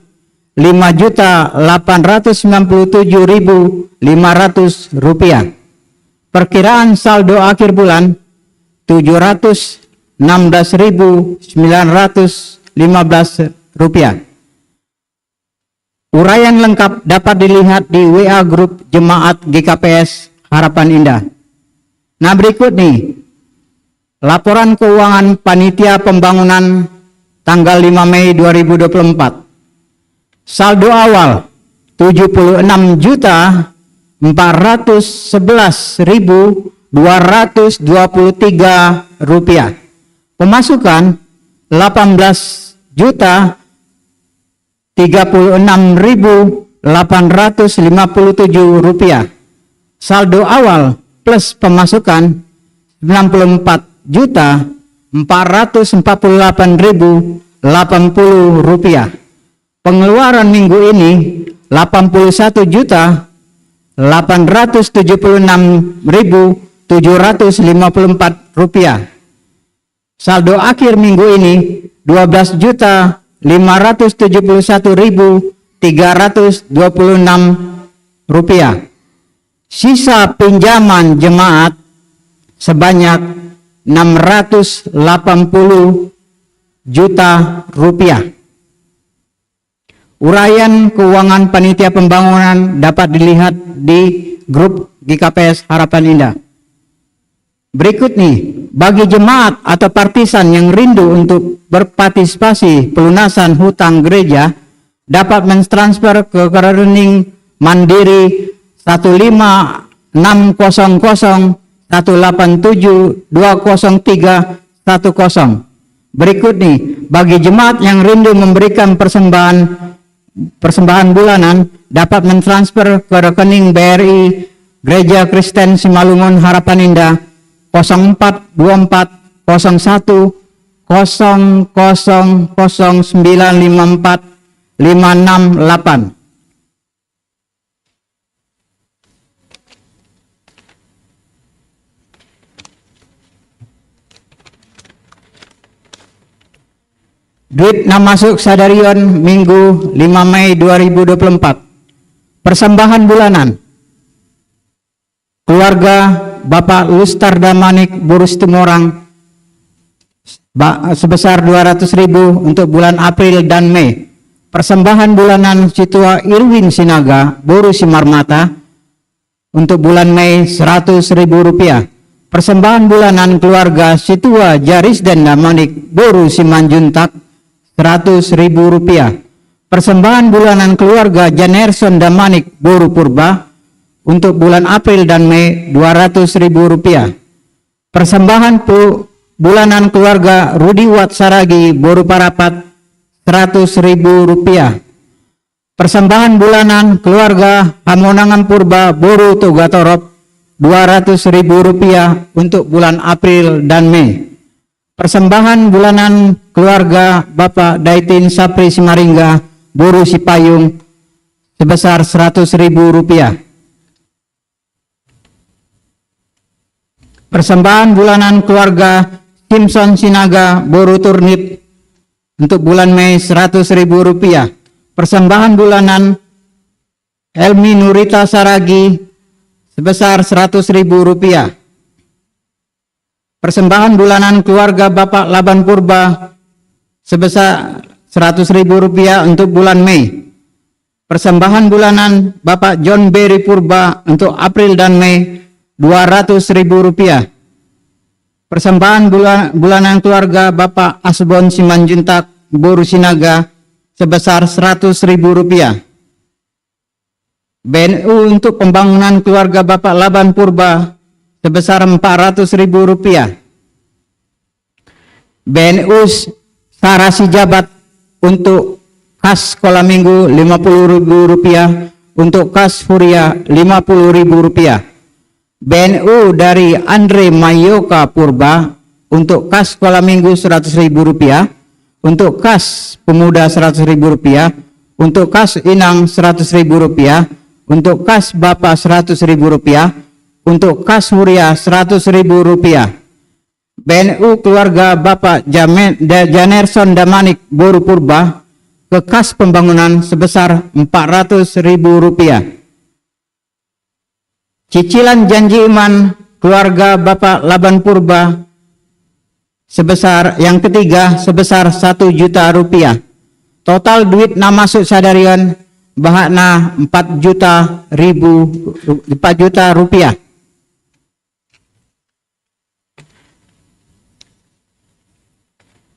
5.897.500 rupiah. Perkiraan saldo akhir bulan 716.915 rupiah. Uraian lengkap dapat dilihat di WA grup Jemaat GKPS Harapan Indah. Nah, berikut nih laporan keuangan panitia pembangunan tanggal 5 Mei 2024. Saldo awal 76.411.223 rupiah. Pemasukan 18.036.857 rupiah. Saldo awal plus pemasukan 94.448.080 rupiah. Pengeluaran minggu ini 81.876.754 rupiah. Saldo akhir minggu ini 12.571.326 rupiah. Sisa pinjaman jemaat sebanyak 680 juta rupiah. Uraian keuangan panitia pembangunan dapat dilihat di grup GKPS Harapan Indah. Berikut nih, bagi jemaat atau partisan yang rindu untuk berpartisipasi pelunasan hutang gereja dapat mentransfer ke rekening Mandiri 156018720320310. Berikut nih, bagi jemaat yang rindu memberikan persembahan bulanan dapat mentransfer ke rekening BRI Gereja Kristen Simalungun Harapan Indah 042401000954 Duit nah masuk Sadarion Minggu 5 Mei 2024. Persembahan bulanan. Keluarga Bapak Lustar Damanik Borus Timorang sebesar 200.000 untuk bulan April dan Mei. Persembahan bulanan Situa Irwin Sinaga Boru Simarmata untuk bulan Mei 100.000 rupiah. Persembahan bulanan keluarga Situa Jaris dan Damanik Boru Simanjuntak 100.000 rupiah. Persembahan bulanan keluarga Janerson Damanik Boru Purba untuk bulan April dan Mei 200.000 rupiah. Persembahan bulanan keluarga Rudi Watsaragi Boru Parapat 100.000 rupiah. Persembahan bulanan keluarga Hamonangan Purba Boru Togatorop 200.000 rupiah untuk bulan April dan Mei. Persembahan bulanan keluarga Bapak Daitin Sapri Simaringga Boru Sipayung sebesar 100.000 rupiah. Persembahan bulanan keluarga Simpson Sinaga Boru Turnip untuk bulan Mei 100.000 rupiah. Persembahan bulanan Elmi Nurita Saragi sebesar 100.000 rupiah. Persembahan bulanan keluarga Bapak Laban Purba sebesar 100.000 rupiah untuk bulan Mei. Persembahan bulanan Bapak John Berry Purba untuk April dan Mei 200.000 rupiah. Persembahan bulanan keluarga Bapak Asbon Simanjuntak Boru Sinaga sebesar 100.000 rupiah. BNU untuk pembangunan keluarga Bapak Laban Purba sebesar 400.000 rupiah. BNU Sarasi Jabat untuk kas sekolah minggu 50.000 rupiah, untuk kas Furia 50.000 rupiah. BNU dari Andre Mayoka Purba untuk kas sekolah minggu 100.000 rupiah, untuk kas pemuda 100.000 rupiah, untuk kas Inang 100.000 rupiah, untuk kas Bapak 100.000 rupiah, untuk kas Furia 100.000 rupiah. BNU keluarga Bapak Janerson Damanik Boru Purba ke kas pembangunan sebesar Rp400.000. Cicilan janji iman keluarga Bapak Laban Purba sebesar yang ketiga sebesar Rp1 juta. Total duit na masuk sadarian bahana Rp4 juta.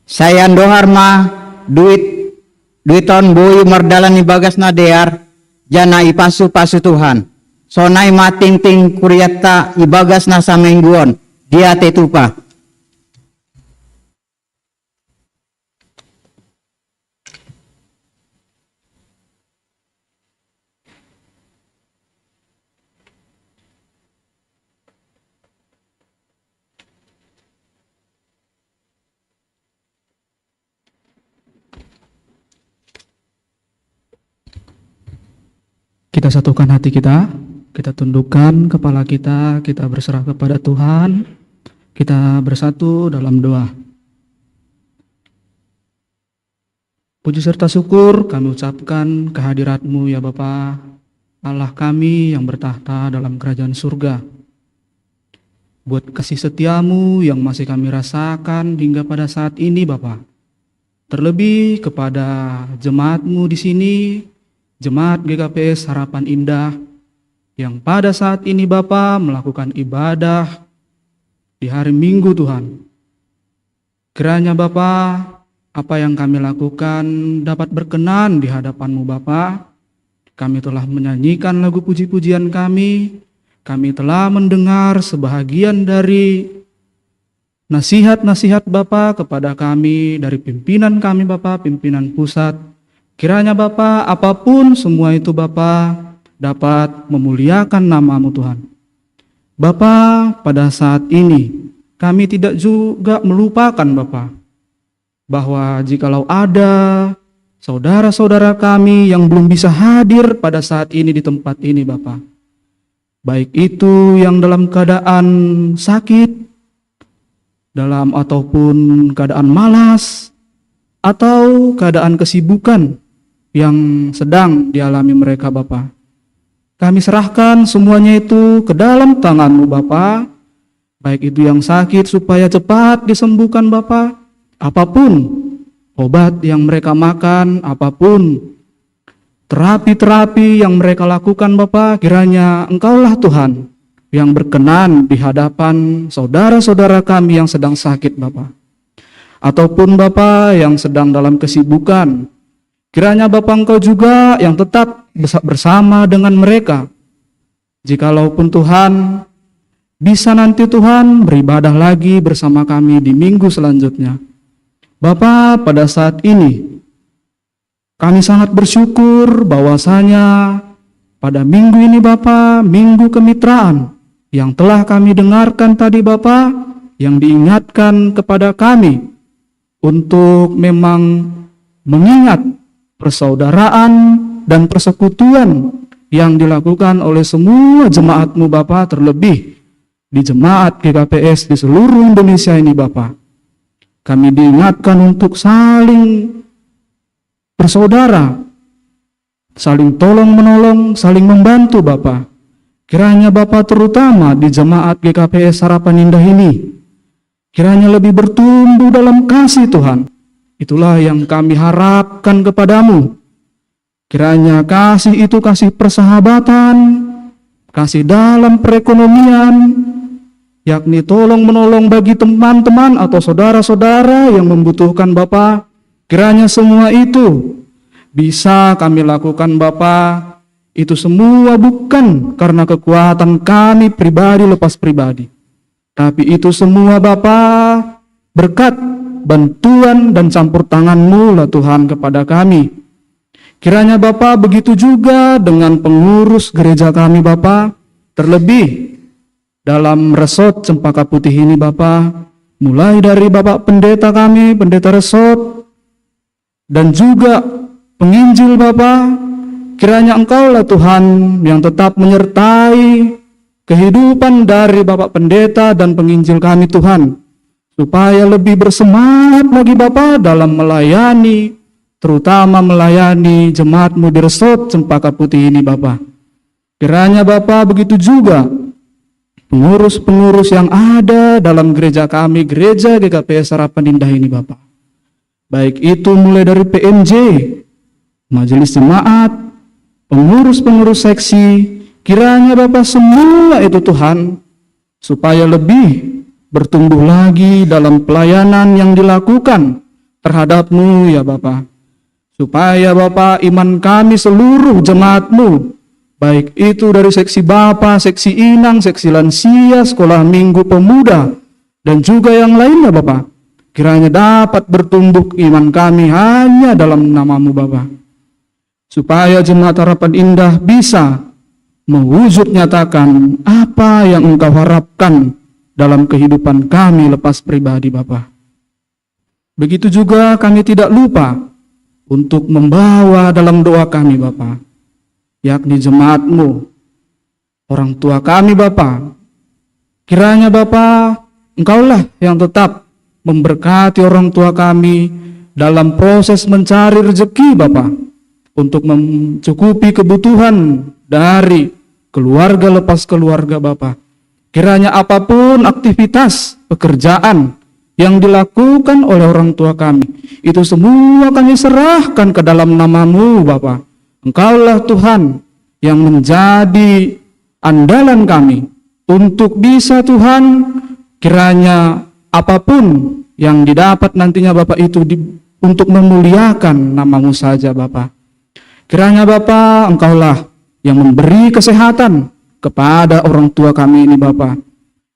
Saya Doharma duiton bui merdalani bagas nadear jana ipasu pasu Tuhan. Sonai mating ting kuriata ibagas nasa mengguon dia tetupa. Kita satukan hati kita tundukkan kepala kita berserah kepada Tuhan, kita bersatu dalam doa. Puji serta syukur kami ucapkan kehadirat-Mu ya Bapa, Allah kami yang bertahta dalam kerajaan surga. Buat kasih setia-Mu yang masih kami rasakan hingga pada saat ini Bapa. Terlebih kepada jemaat-Mu di sini, Jemaat GKPS Harapan Indah yang pada saat ini Bapa melakukan ibadah di hari Minggu Tuhan. Kiranya Bapa, apa yang kami lakukan dapat berkenan di hadapan-Mu Bapa. Kami telah menyanyikan lagu puji-pujian kami telah mendengar sebahagian dari nasihat-nasihat Bapa kepada kami dari pimpinan kami Bapa, pimpinan pusat. Kiranya Bapa, apapun semua itu Bapa dapat memuliakan nama-Mu Tuhan. Bapa, pada saat ini kami tidak juga melupakan Bapa bahwa jikalau ada saudara-saudara kami yang belum bisa hadir pada saat ini di tempat ini Bapa, baik itu yang dalam keadaan sakit, dalam ataupun keadaan malas, atau keadaan kesibukan yang sedang dialami mereka Bapa. Kami serahkan semuanya itu ke dalam tangan-Mu Bapa, baik itu yang sakit supaya cepat disembuhkan Bapa, apapun obat yang mereka makan, apapun terapi-terapi yang mereka lakukan Bapa, kiranya Engkaulah Tuhan yang berkenan di hadapan saudara-saudara kami yang sedang sakit Bapa, ataupun Bapa yang sedang dalam kesibukan. Kiranya Bapa Engkau juga yang tetap bersama dengan mereka. Jikalaupun Tuhan bisa nanti Tuhan beribadah lagi bersama kami di minggu selanjutnya. Bapa, pada saat ini kami sangat bersyukur bahwasanya pada minggu ini Bapa, minggu kemitraan yang telah kami dengarkan tadi Bapa, yang diingatkan kepada kami untuk memang mengingat persaudaraan dan persekutuan yang dilakukan oleh semua jemaat-Mu Bapa, terlebih di jemaat GKPS di seluruh Indonesia ini Bapa. Kami diingatkan untuk saling bersaudara, saling tolong-menolong, saling membantu Bapa. Kiranya Bapa terutama di jemaat GKPS Harapan Indah ini, kiranya lebih bertumbuh dalam kasih Tuhan. Itulah yang kami harapkan kepadamu. Kiranya kasih itu kasih persahabatan, kasih dalam perekonomian, yakni tolong menolong bagi teman-teman atau saudara-saudara yang membutuhkan Bapa. Kiranya semua itu bisa kami lakukan Bapa. Itu semua bukan karena kekuatan kami pribadi lepas pribadi, tapi itu semua Bapa berkat bantuan dan campur tangan-Mu lah Tuhan kepada kami. Kiranya Bapa begitu juga dengan pengurus gereja kami Bapa, terlebih dalam resort Cempaka Putih ini Bapa, mulai dari Bapak pendeta kami, pendeta resort, dan juga penginjil Bapa. Kiranya Engkau lah Tuhan yang tetap menyertai kehidupan dari Bapak pendeta dan penginjil kami Tuhan, supaya lebih bersemangat lagi Bapa dalam melayani terutama melayani jemaat-Mu di Resort Cempaka Putih ini Bapa. Kiranya Bapa begitu juga pengurus-pengurus yang ada dalam gereja kami, gereja GKPS Harapan Indah ini Bapa. Baik itu mulai dari PMJ, majelis jemaat, pengurus-pengurus seksi, kiranya Bapa semua itu Tuhan, supaya lebih bertumbuh lagi dalam pelayanan yang dilakukan terhadap-Mu ya Bapa. Supaya Bapa iman kami seluruh jemaat-Mu, baik itu dari seksi Bapa, seksi Inang, seksi lansia, sekolah minggu pemuda, dan juga yang lainnya Bapa, kiranya dapat bertumbuh iman kami hanya dalam nama-Mu Bapa. Supaya jemaat Harapan Indah bisa mewujud nyatakan apa yang Engkau harapkan dalam kehidupan kami lepas pribadi Bapa. Begitu juga kami tidak lupa untuk membawa dalam doa kami Bapa, yakni jemaat-Mu, orang tua kami Bapa. Kiranya Bapa, Engkaulah yang tetap memberkati orang tua kami dalam proses mencari rezeki Bapa, untuk mencukupi kebutuhan dari keluarga lepas keluarga Bapa. Kiranya apapun aktivitas pekerjaan yang dilakukan oleh orang tua kami, itu semua kami serahkan ke dalam nama-Mu Bapa. Engkaulah Tuhan yang menjadi andalan kami untuk bisa Tuhan, kiranya apapun yang didapat nantinya Bapa itu untuk memuliakan nama-Mu saja Bapa. Kiranya Bapa, Engkaulah yang memberi kesehatan kepada orang tua kami ini Bapa.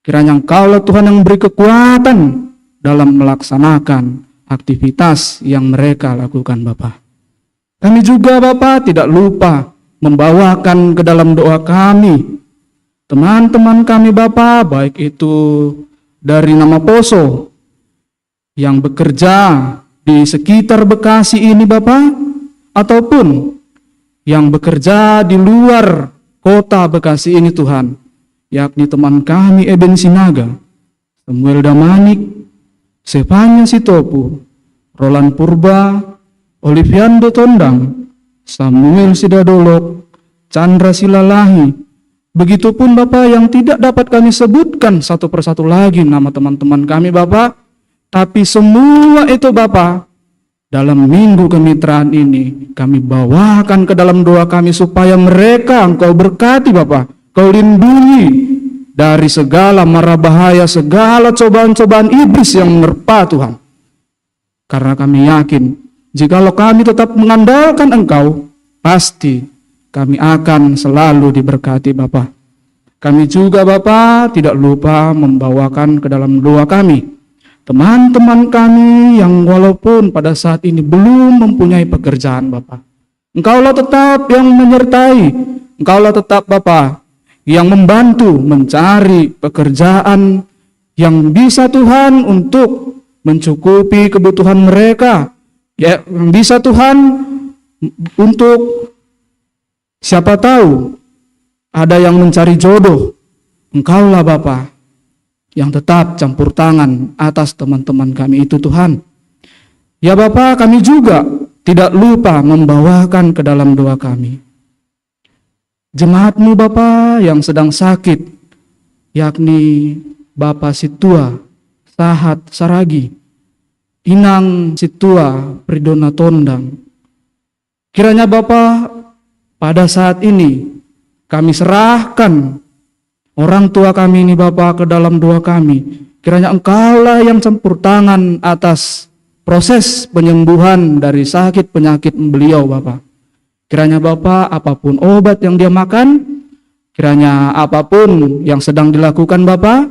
Kiranya Engkaulah Tuhan yang memberi kekuatan dalam melaksanakan aktivitas yang mereka lakukan Bapa. Kami juga Bapa tidak lupa membawakan ke dalam doa kami teman-teman kami Bapa, baik itu dari nama Poso yang bekerja di sekitar Bekasi ini Bapa, ataupun yang bekerja di luar kota Bekasi ini Tuhan, yakni teman kami Eben Sinaga, Samuel Damanik, Stefania Sitopu, Roland Purba, Oliviando Tondang, Samuel Sidadolok, Chandra Silalahi. Begitupun Bapak yang tidak dapat kami sebutkan satu persatu lagi nama teman-teman kami Bapak, tapi semua itu Bapak, dalam minggu kemitraan ini kami bawakan ke dalam doa kami supaya mereka Engkau berkati Bapak, Kau lindungi dari segala mara bahaya, segala cobaan-cobaan iblis yang menerpa Tuhan. Karena kami yakin, jikalau kami tetap mengandalkan Engkau, pasti kami akan selalu diberkati Bapa. Kami juga Bapa tidak lupa membawakan ke dalam doa kami teman-teman kami yang walaupun pada saat ini belum mempunyai pekerjaan Bapa. Engkaulah tetap yang menyertai, Engkaulah tetap Bapa yang membantu mencari pekerjaan yang bisa Tuhan untuk mencukupi kebutuhan mereka, ya, yang bisa Tuhan untuk siapa tahu ada yang mencari jodoh. Engkaulah Bapa yang tetap campur tangan atas teman-teman kami itu Tuhan. Ya Bapa, kami juga tidak lupa membawakan ke dalam doa kami jemaat-Mu Bapa yang sedang sakit, yakni Bapa Situa Sahat Saragi, Inang Situa Pridona Tondang. Kiranya Bapa, pada saat ini kami serahkan orang tua kami ini Bapa ke dalam doa kami. Kiranya Engkaulah yang campur tangan atas proses penyembuhan dari sakit penyakit beliau Bapa. Kiranya Bapa, apapun obat yang dia makan, kiranya apapun yang sedang dilakukan Bapa,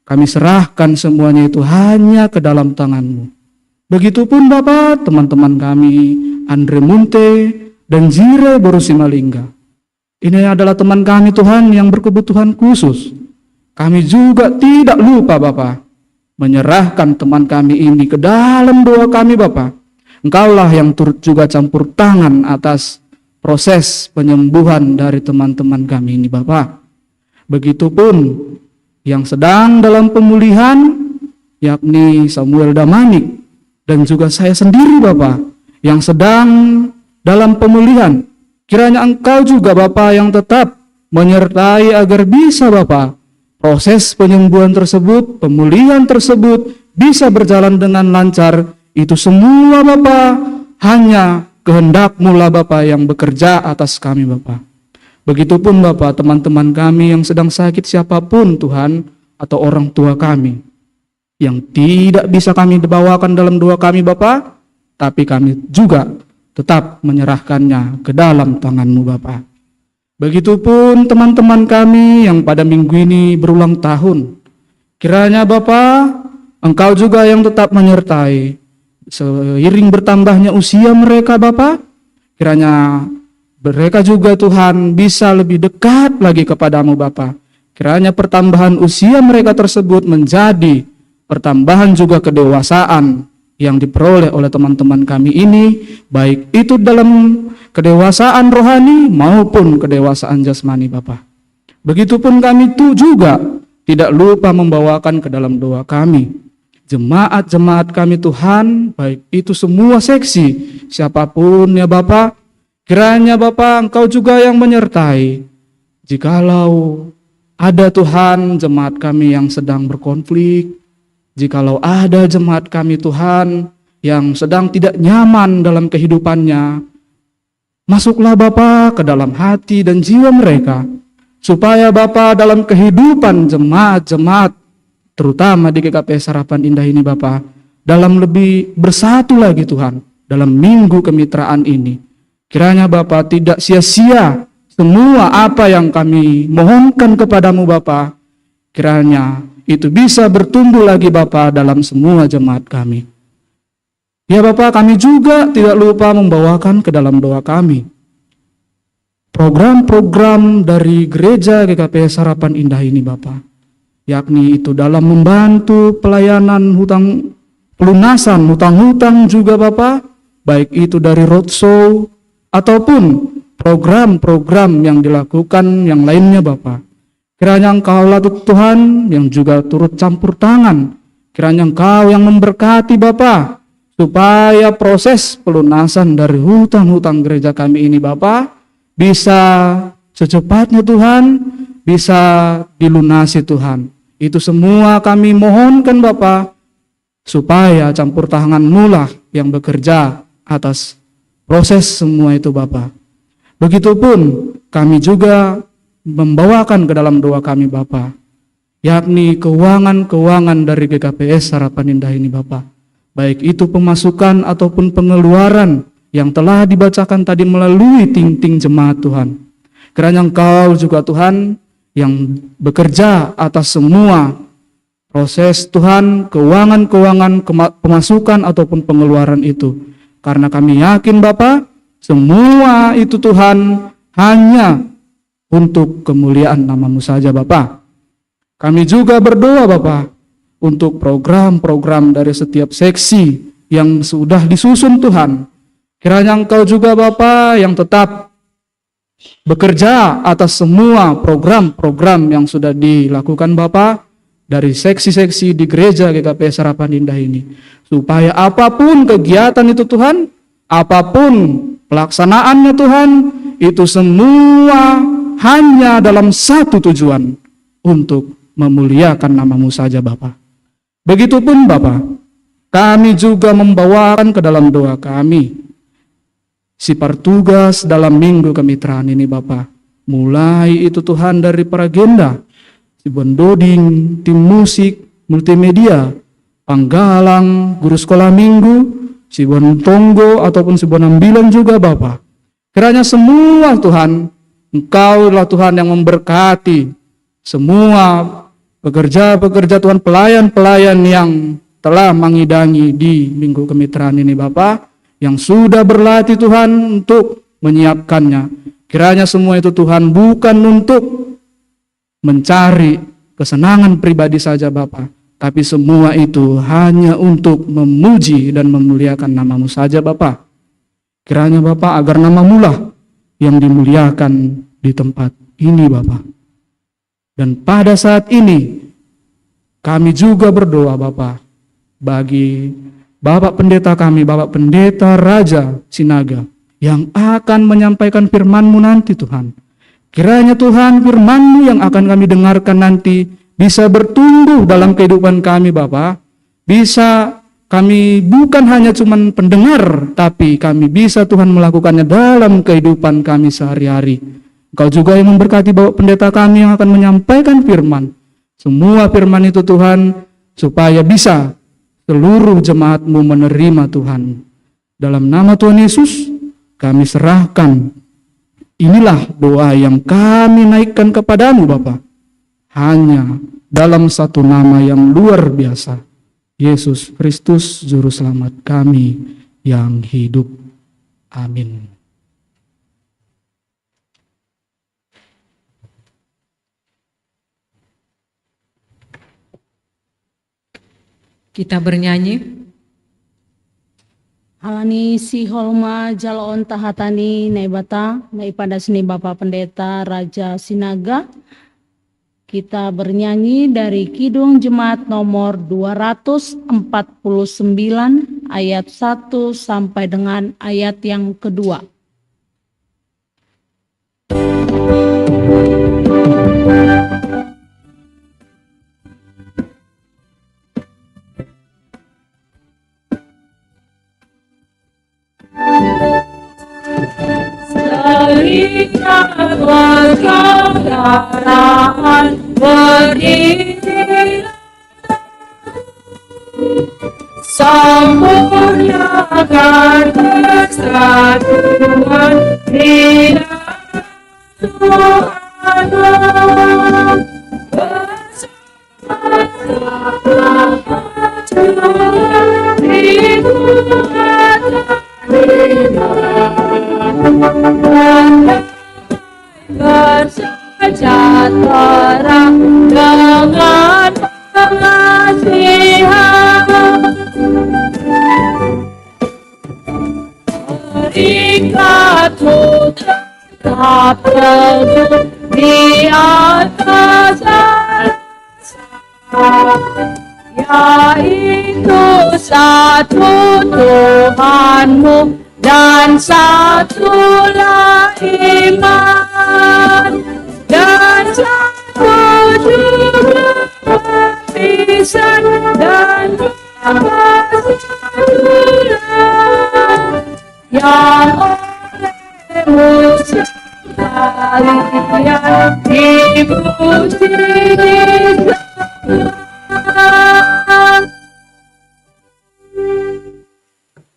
kami serahkan semuanya itu hanya ke dalam tangan-Mu. Begitupun Bapa, teman-teman kami Andre Munte dan Jire Borusimalingga. Ini adalah teman kami Tuhan yang berkebutuhan khusus. Kami juga tidak lupa Bapa menyerahkan teman kami ini ke dalam doa kami Bapa. Engkaulah yang turut juga campur tangan atas proses penyembuhan dari teman-teman kami ini Bapa. Begitupun yang sedang dalam pemulihan, yakni Samuel Damanik dan juga saya sendiri Bapa, yang sedang dalam pemulihan. Kiranya Engkau juga Bapa yang tetap menyertai agar bisa Bapa proses penyembuhan tersebut, pemulihan tersebut bisa berjalan dengan lancar. Itu semua Bapa hanya kehendak-Mu lah Bapa yang bekerja atas kami Bapa. Begitupun Bapa teman-teman kami yang sedang sakit siapapun Tuhan, atau orang tua kami yang tidak bisa kami bawakan dalam doa kami Bapa, tapi kami juga tetap menyerahkannya ke dalam tangan-Mu Bapa. Begitupun teman-teman kami yang pada minggu ini berulang tahun. Kiranya Bapa, Engkau juga yang tetap menyertai. Seiring bertambahnya usia mereka Bapa, kiranya mereka juga Tuhan bisa lebih dekat lagi kepadamu Bapa. Kiranya pertambahan usia mereka tersebut menjadi pertambahan juga kedewasaan yang diperoleh oleh teman-teman kami ini, baik itu dalam kedewasaan rohani maupun kedewasaan jasmani Bapa. Begitupun kami itu juga tidak lupa membawakan ke dalam doa kami jemaat-jemaat kami Tuhan, baik itu semua seksi siapapun ya Bapa. Kiranya Bapa Engkau juga yang menyertai. Jikalau ada Tuhan jemaat kami yang sedang berkonflik, jikalau ada jemaat kami Tuhan yang sedang tidak nyaman dalam kehidupannya, masuklah Bapa ke dalam hati dan jiwa mereka, supaya Bapa dalam kehidupan jemaat-jemaat, terutama di GKPS Harapan Indah ini Bapa, dalam lebih bersatu lagi Tuhan, dalam minggu kemitraan ini. Kiranya Bapa tidak sia-sia semua apa yang kami mohonkan kepadamu Bapa. Kiranya itu bisa bertumbuh lagi Bapa dalam semua jemaat kami. Ya Bapa, kami juga tidak lupa membawakan ke dalam doa kami program-program dari gereja GKPS Harapan Indah ini Bapa, yakni itu dalam membantu pelayanan pelunasan hutang-hutang juga Bapa, baik itu dari roadshow ataupun program-program yang dilakukan yang lainnya Bapa. Kiranya Engkau lah Tuhan yang juga turut campur tangan. Kiranya Engkau yang memberkati Bapa, supaya proses pelunasan dari hutang-hutang gereja kami ini Bapa bisa secepatnya Tuhan, bisa dilunasi Tuhan. Itu semua kami mohonkan Bapa, supaya campur tangan-Mu lah yang bekerja atas proses semua itu Bapa. Begitupun kami juga membawakan ke dalam doa kami Bapa, yakni keuangan-keuangan dari GKPS Harapan Indah ini Bapa, baik itu pemasukan ataupun pengeluaran yang telah dibacakan tadi melalui ting-ting jemaat Tuhan. Kiranya Engkau juga Tuhan yang bekerja atas semua proses Tuhan, keuangan-keuangan pemasukan ataupun pengeluaran itu. Karena kami yakin Bapa, semua itu Tuhan hanya untuk kemuliaan nama-Mu saja Bapa. Kami juga berdoa Bapa untuk program-program dari setiap seksi yang sudah disusun Tuhan. Kiranya Engkau juga Bapa yang tetap bekerja atas semua program-program yang sudah dilakukan Bapa dari seksi-seksi di gereja GKPS Harapan Indah ini, supaya apapun kegiatan itu Tuhan, apapun pelaksanaannya Tuhan, itu semua hanya dalam satu tujuan, untuk memuliakan nama-Mu saja Bapa. Begitupun Bapa, kami juga membawakan ke dalam doa kami sifar tugas dalam minggu kemitraan ini Bapa. Mulai itu Tuhan dari Paragenda, Sibondoding, tim musik, multimedia, Panggalang, guru sekolah minggu, Sibontongo ataupun Sibonambilan juga Bapa. Kiranya semua Tuhan, Engkau-lah Tuhan yang memberkati semua pekerja-pekerja Tuhan, pelayan-pelayan yang telah mengidangi di minggu kemitraan ini Bapa, yang sudah berlatih Tuhan untuk menyiapkannya. Kiranya semua itu Tuhan bukan untuk mencari kesenangan pribadi saja Bapa, tapi semua itu hanya untuk memuji dan memuliakan nama-Mu saja Bapa. Kiranya Bapa agar nama-Mu lah yang dimuliakan di tempat ini Bapa. Dan pada saat ini kami juga berdoa Bapa bagi Bapak Pendeta kami, Bapak Pendeta Raja Sinaga, yang akan menyampaikan firman-Mu nanti Tuhan. Kiranya Tuhan firman-Mu yang akan kami dengarkan nanti bisa bertumbuh dalam kehidupan kami Bapak. Bisa kami bukan hanya cuman pendengar, tapi kami bisa Tuhan melakukannya dalam kehidupan kami sehari-hari. Engkau juga yang memberkati Bapak Pendeta kami yang akan menyampaikan firman. Semua firman itu Tuhan, supaya bisa seluruh jemaat-Mu menerima Tuhan. Dalam nama Tuhan Yesus, kami serahkan. Inilah doa yang kami naikkan kepadamu Bapa. Hanya dalam satu nama yang luar biasa. Yesus Kristus Juru Selamat kami yang hidup. Amin. Kita bernyanyi. Alani si holma jaloon tahatani naibata naipada seni Bapak Pendeta Raja Sinaga. Kita bernyanyi dari Kidung Jemaat nomor 249 ayat 1 sampai dengan ayat yang kedua. Persaudaraan berdiri sempurnakan persatuan di dalam Tuhan bersejahtera dengan pengasihan, terikat tetap teguh di atas yaitu satu Tuhanmu dan satulah iman dan satu juga warisan dan kesatuan yang olehmu sekalian dipuji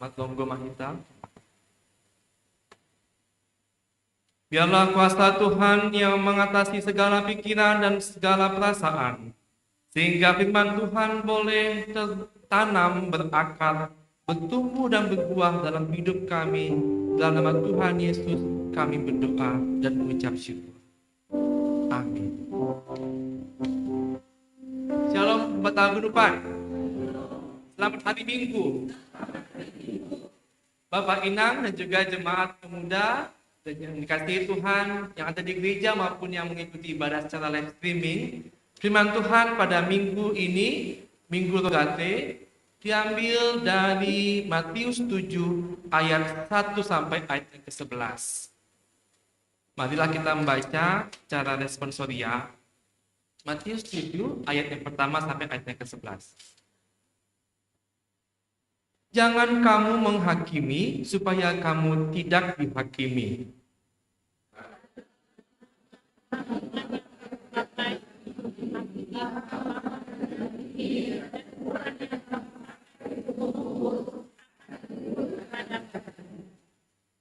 Matlonggo Mahita. Biarlah kuasa Tuhan yang mengatasi segala pikiran dan segala perasaan, sehingga firman Tuhan boleh tertanam, berakar, bertumbuh dan berbuah dalam hidup kami. Dalam nama Tuhan Yesus kami berdoa dan mengucap syukur. Amin. Shalom Bapak Gunupan. Selamat hari Minggu. Bapak Inang dan juga jemaat pemuda dan yang dikasihi Tuhan yang ada di gereja maupun yang mengikuti ibadah secara live streaming. Firman Tuhan pada minggu ini, Minggu Rogate, diambil dari Matius 7 ayat 1 sampai ayat yang ke-11. Marilah kita membaca secara responsoria. Matius 7 ayat yang pertama sampai ayat yang ke-11. Jangan kamu menghakimi supaya kamu tidak dihakimi.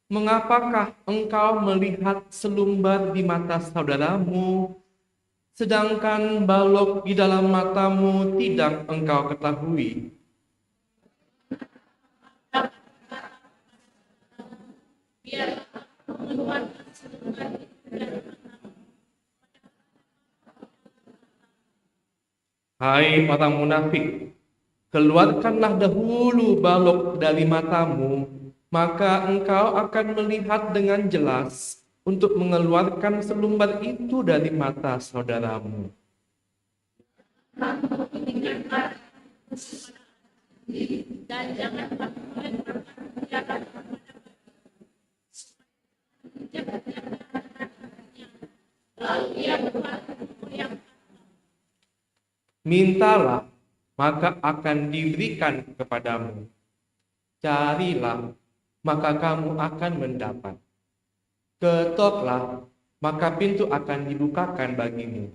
Mengapakah engkau melihat selumbar di mata saudaramu, sedangkan balok di dalam matamu tidak engkau ketahui? Hai orang munafik, keluarkanlah dahulu balok dari matamu, maka engkau akan melihat dengan jelas untuk mengeluarkan selumbar itu dari mata saudaramu. dan jangan Mintalah, maka akan diberikan kepadamu. Carilah, maka kamu akan mendapat. Ketoklah, maka pintu akan dibukakan bagimu.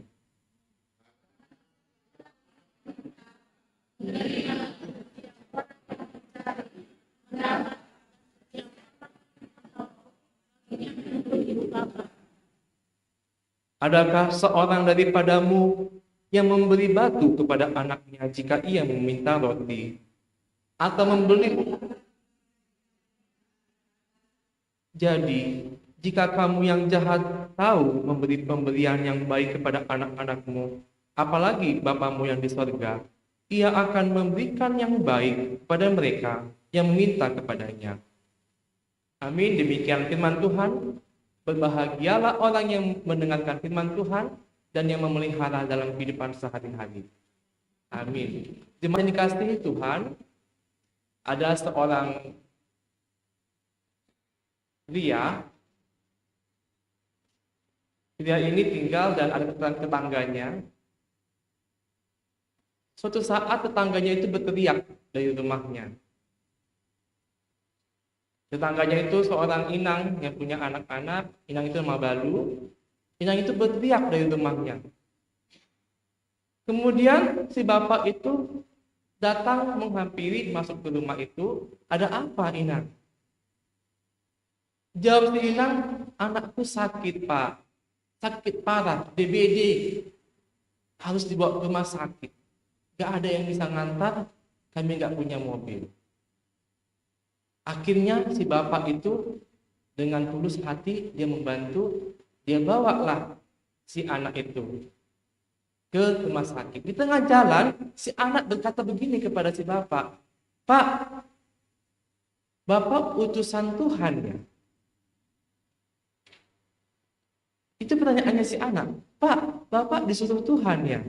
Adakah seorang daripadamu yang memberi batu kepada anaknya jika ia meminta roti? Atau membeli? Jadi, jika kamu yang jahat tahu memberi pemberian yang baik kepada anak-anakmu, apalagi Bapamu yang di sorga, ia akan memberikan yang baik kepada mereka yang meminta kepadanya. Amin. Demikian firman Tuhan. Berbahagialah orang yang mendengarkan firman Tuhan dan yang memelihara dalam kehidupan sehari-hari. Amin. Jemaat yang dikasihi Tuhan, ada seorang pria. Pria ini tinggal dan ada tetangganya. Suatu saat tetangganya itu berteriak dari rumahnya. Tetangganya itu seorang inang yang punya anak-anak. Inang itu nama Balu. Inang itu berteriak dari rumahnya. Kemudian si bapak itu datang menghampiri, masuk ke rumah itu. Ada apa, Inang? Jawab si Inang, anakku sakit, Pak. Sakit parah, DBD. Harus dibawa ke rumah sakit. Gak ada yang bisa ngantar, kami gak punya mobil. Akhirnya si bapak itu dengan tulus hati dia membantu, dia bawalah si anak itu ke rumah sakit. Di tengah jalan si anak berkata begini kepada si bapak, Pak, Bapak utusan Tuhan ya? Itu pertanyaannya si anak. Pak, Bapak disuruh Tuhan ya?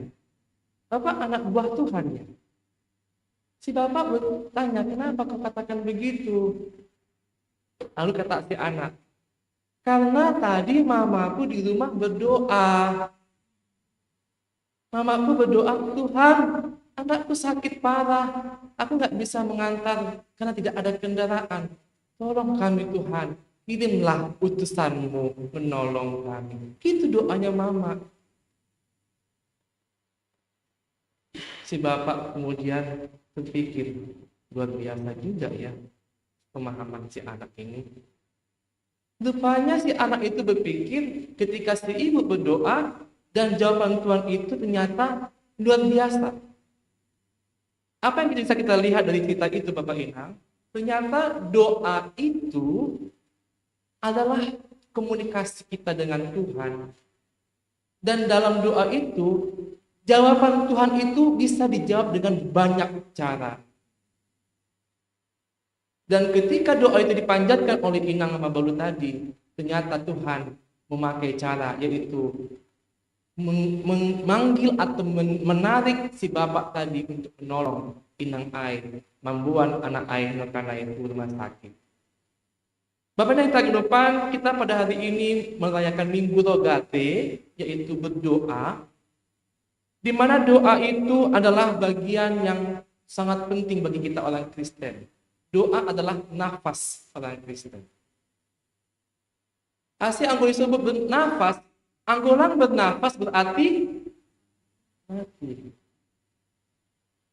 Bapak anak buah Tuhan ya? Si bapak bertanya, kenapa kau katakan begitu? Lalu kata si anak, karena tadi mamaku di rumah berdoa. Mamaku berdoa, Tuhan, anakku sakit parah. Aku nggak bisa mengantar karena tidak ada kendaraan. Tolong kami Tuhan, kirimlah utusanmu menolong kami. Gitu doanya mama. Si bapak kemudian berpikir, luar biasa juga ya pemahaman si anak ini. Rupanya si anak itu berpikir ketika si ibu berdoa dan jawaban Tuhan itu ternyata luar biasa. Apa yang bisa kita lihat dari cerita itu Bapak Inang? Ternyata doa itu adalah komunikasi kita dengan Tuhan. Dan dalam doa itu jawaban Tuhan itu bisa dijawab dengan banyak cara. Dan ketika doa itu dipanjatkan oleh Inang sama Balu tadi, ternyata Tuhan memakai cara yaitu memanggil atau menarik si bapak tadi untuk menolong Inang Ai, membuat anak Ai Nurkanai ke rumah sakit. Bapak yang terdepan, kita pada hari ini merayakan Minggu Rogate, yaitu berdoa. Di mana doa itu adalah bagian yang sangat penting bagi kita orang Kristen. Doa adalah nafas orang Kristen. Asli anggur disebut bernafas, anggolan bernafas berarti mati.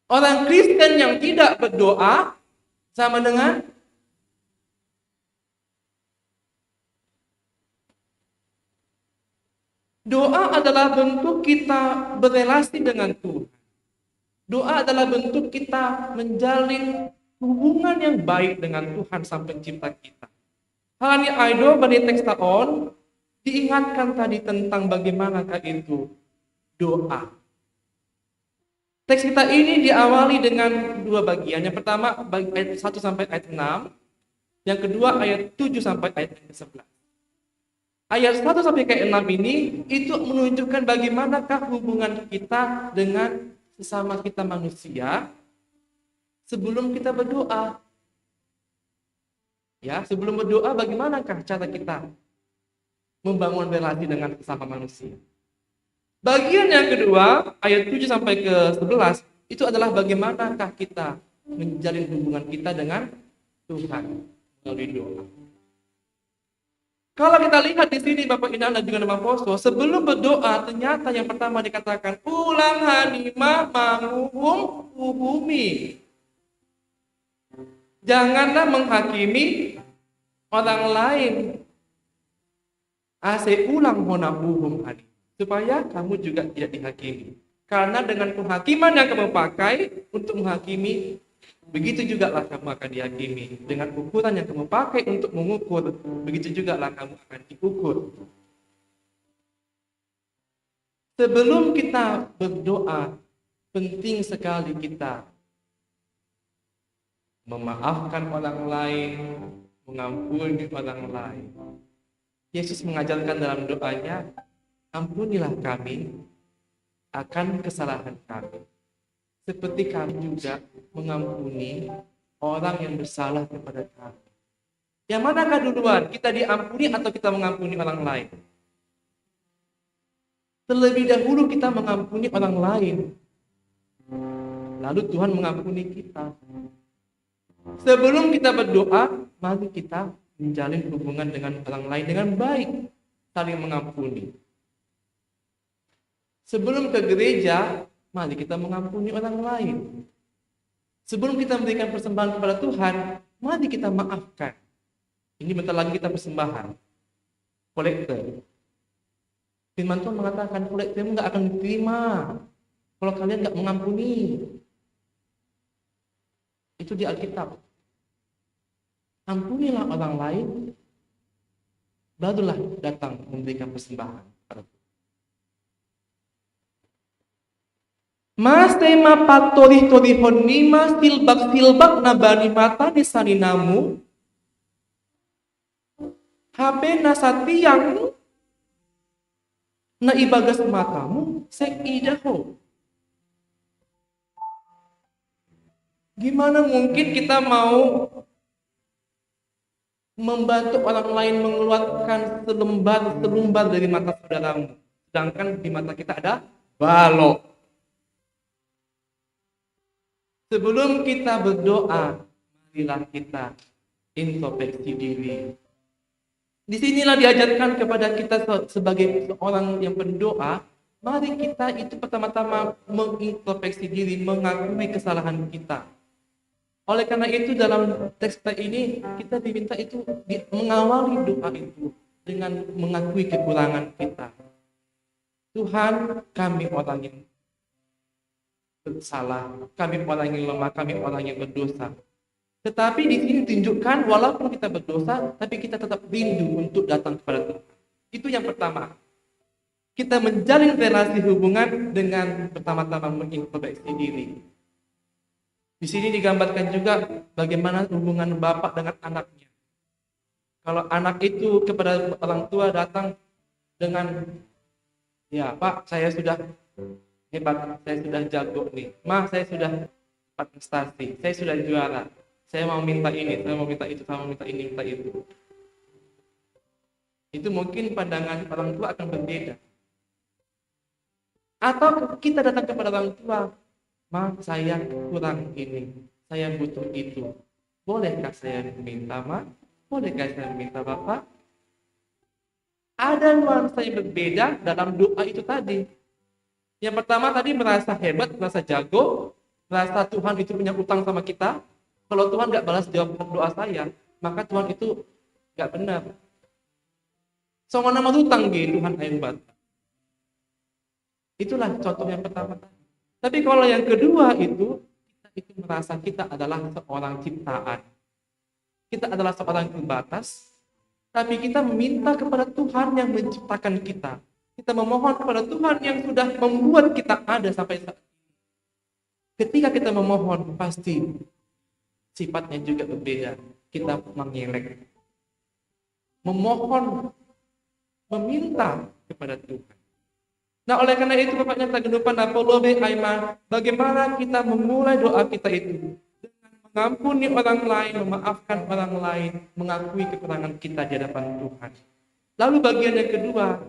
Orang Kristen yang tidak berdoa sama dengan doa adalah bentuk kita berelasi dengan Tuhan. Doa adalah bentuk kita menjalin hubungan yang baik dengan Tuhan Sang Pencipta kita. Hani Aido bani teks taon diingatkan tadi tentang bagaimanakah itu doa. Teks kita ini diawali dengan dua bagian. Yang pertama ayat 1 sampai ayat 6. Yang kedua ayat 7 sampai ayat 11. Ayat 1 sampai ke 6 ini itu menunjukkan bagaimanakah hubungan kita dengan sesama kita manusia. sebelum kita berdoa. Ya, sebelum berdoa bagaimanakah cara kita membangun relasi dengan sesama manusia? Bagian yang kedua, ayat 7 sampai ke 11, itu adalah bagaimanakah kita menjalin hubungan kita dengan Tuhan melalui doa. Kalau kita lihat di sini Bapak Ina dan juga Nama Poso, sebelum berdoa ternyata yang pertama dikatakan ulang hanima manguhum uhumi. Janganlah menghakimi orang lain. Ase ulang hona uhum hani. Supaya kamu juga tidak dihakimi. Karena dengan penghakiman yang kamu pakai untuk menghakimi, begitu juga lah kamu akan dihakimi. Dengan ukuran yang kamu pakai untuk mengukur, begitu juga lah kamu akan diukur. Sebelum kita berdoa, penting sekali kita memaafkan orang lain, mengampuni orang lain. Yesus mengajarkan dalam doanya, ampunilah kami akan kesalahan kami. Seperti kami juga mengampuni orang yang bersalah kepada kami. Yang manakah duluan? Kita diampuni atau kita mengampuni orang lain? Terlebih dahulu kita mengampuni orang lain. Lalu Tuhan mengampuni kita. Sebelum kita berdoa, mari kita menjalin hubungan dengan orang lain dengan baik. Saling mengampuni. Sebelum ke gereja, mari kita mengampuni orang lain. Sebelum kita memberikan persembahan kepada Tuhan, mari kita maafkan. Ini bentar lagi kita persembahan. Kolektor. Firman Tuhan mengatakan kolektormu nggak akan diterima kalau kalian nggak mengampuni. Itu di Alkitab. Ampunilah orang lain, barulah datang memberikan persembahan kepada Tuhan. Mas tema patori torihonima silbak nabani mata desaninamu HP nasatiang na ibagas matamu sekidaho. Gimana mungkin kita mau membantu orang lain mengeluarkan selumbar dari mata saudaramu, sedangkan di mata kita ada balok. Sebelum kita berdoa, marilah kita introspeksi diri. Disinilah diajarkan kepada kita sebagai seorang yang berdoa, mari kita itu pertama-tama mengintrospeksi diri, mengakui kesalahan kita. Oleh karena itu dalam teks ini kita diminta itu mengawali doa itu dengan mengakui kekurangan kita. Tuhan, kami orang yang bersalah, kami orang yang lemah, kami orang yang berdosa. Tetapi di sini tunjukkan walaupun kita berdosa, tapi kita tetap rindu untuk datang kepada Tuhan. Itu yang pertama. Kita menjalin relasi hubungan dengan pertama-tama mengintrospeksi diri. Di sini digambarkan juga bagaimana hubungan bapak dengan anaknya. Kalau anak itu kepada orang tua datang dengan, ya Pak, saya sudah hebat, saya sudah jago nih. Ma, saya sudah dapat prestasi, saya sudah juara. Saya mau minta ini, saya mau minta itu, saya mau minta ini, minta itu. Itu mungkin pandangan orang tua akan berbeda. Atau kita datang kepada orang tua, Ma, saya kurang ini, saya butuh itu. Bolehkah saya minta, Ma? Bolehkah saya minta, Bapak? Ada nuansa yang berbeda dalam doa itu tadi. Yang pertama tadi merasa hebat, merasa jago, merasa Tuhan itu punya utang sama kita. Kalau Tuhan nggak balas jawab doa saya, maka Tuhan itu nggak benar. Sama nama utang gitu, Tuhan hebat. Itulah contoh yang pertama tadi. Tapi kalau yang kedua itu, kita itu merasa kita adalah seorang ciptaan. Kita adalah seorang terbatas, tapi kita meminta kepada Tuhan yang menciptakan kita. Kita memohon kepada Tuhan yang sudah membuat kita ada sampai saat ini. Ketika kita memohon, pasti sifatnya juga berbeda. Kita mengelek. Memohon, meminta kepada Tuhan. Nah, oleh karena itu Bapaknya kita gendupan Apolobe Aiman, bagaimana kita memulai doa kita itu dengan mengampuni orang lain, memaafkan orang lain, mengakui kekurangan kita di hadapan Tuhan. Lalu bagian yang kedua,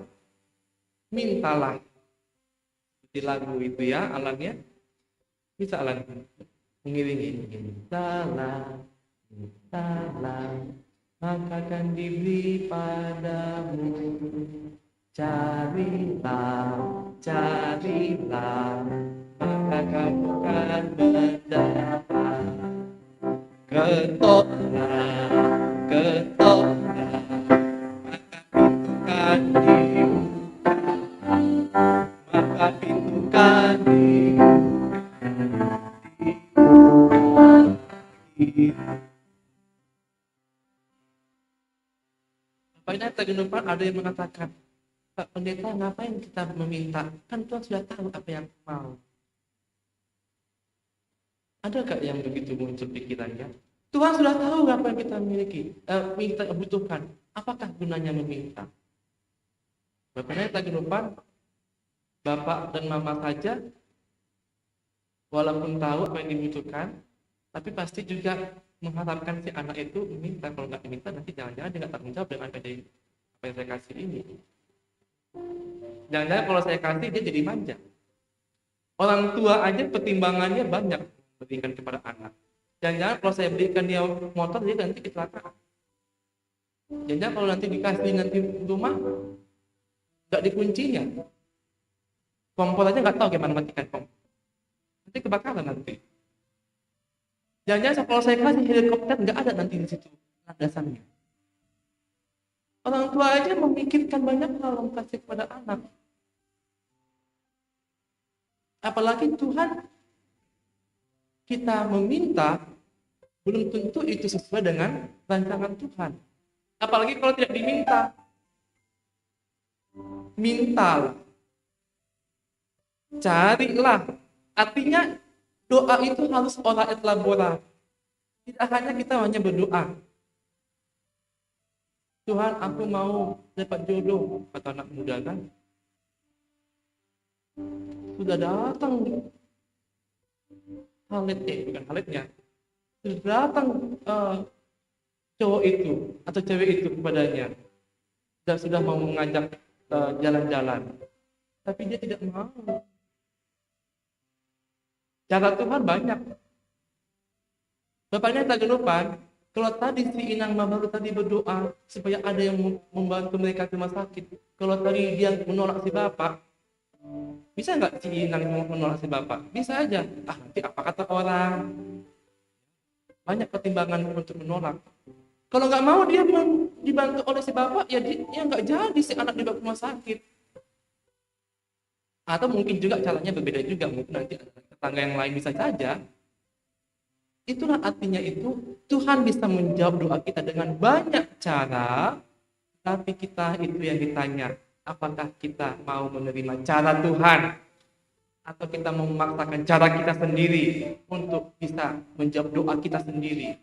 mintalah. Di lagu itu ya, alatnya. Bisa alat mengiringi. Mintalah, mintalah, maka akan diberi padamu. Carilah, carilah, maka kamu akan mendapat. Ketoklah, ketoklah, maka pintu kan dibuka, maka pintu kan dibuka. Bapaknya tergenupan ada yang mengatakan, Pak Pendeta, ngapain kita meminta? Kan Tuhan sudah tahu apa yang mau. Ada gak yang begitu muncul pikirannya? Tuhan sudah tahu apa yang kita miliki, kita butuhkan. Apakah gunanya meminta? Bapaknya tergenupan, bapak dan mama saja, walaupun tahu apa yang dibutuhkan, tapi pasti juga mengharapkan si anak itu meminta. Kalau nggak diminta, nanti jangan-jangan dia nggak tanggung jawab dengan apa yang saya kasih ini. Jangan-jangan kalau saya kasih dia jadi manja. Orang tua aja pertimbangannya banyak berikan kepada anak. Jangan-jangan kalau saya berikan dia motor, dia nanti kecelakaan. Jangan-jangan kalau nanti dikasih nanti rumah nggak dikuncinya, kompor aja nggak tahu gimana matikan kompor, nanti kebakaran nanti. Jangan-jangan kalau saya kasih helikopter nggak ada nanti di situ landasannya. Orang tua aja memikirkan banyak hal kasih kepada anak. Apalagi Tuhan, kita meminta belum tentu itu sesuai dengan rancangan Tuhan. Apalagi kalau tidak diminta. Mintalah. Carilah. Artinya doa itu harus ora et labora. Tidak hanya kita hanya berdoa. Tuhan, aku mau dapat jodoh, kata anak muda kan. Sudah datang bukan haletnya. Sudah datang cowok itu atau cewek itu kepadanya. Dan sudah mau mengajak jalan-jalan. Tapi dia tidak mau. Cara Tuhan banyak. Bapaknya tergenupan, kalau tadi si Inang baru tadi berdoa supaya ada yang membantu mereka ke rumah sakit. Kalau tadi dia menolak si bapak, bisa nggak si Inang menolak si bapak? Bisa aja. Nanti apa kata orang? Banyak pertimbangan untuk menolak. Kalau nggak mau dia dibantu oleh si bapak, ya dia nggak jadi si anak dibawa ke rumah sakit. Atau mungkin juga caranya berbeda juga. Mungkin nanti tetangga yang lain bisa saja. Itulah artinya itu Tuhan bisa menjawab doa kita dengan banyak cara, tapi kita itu yang ditanya, apakah kita mau menerima cara Tuhan atau kita mau memaksakan cara kita sendiri untuk bisa menjawab doa kita sendiri.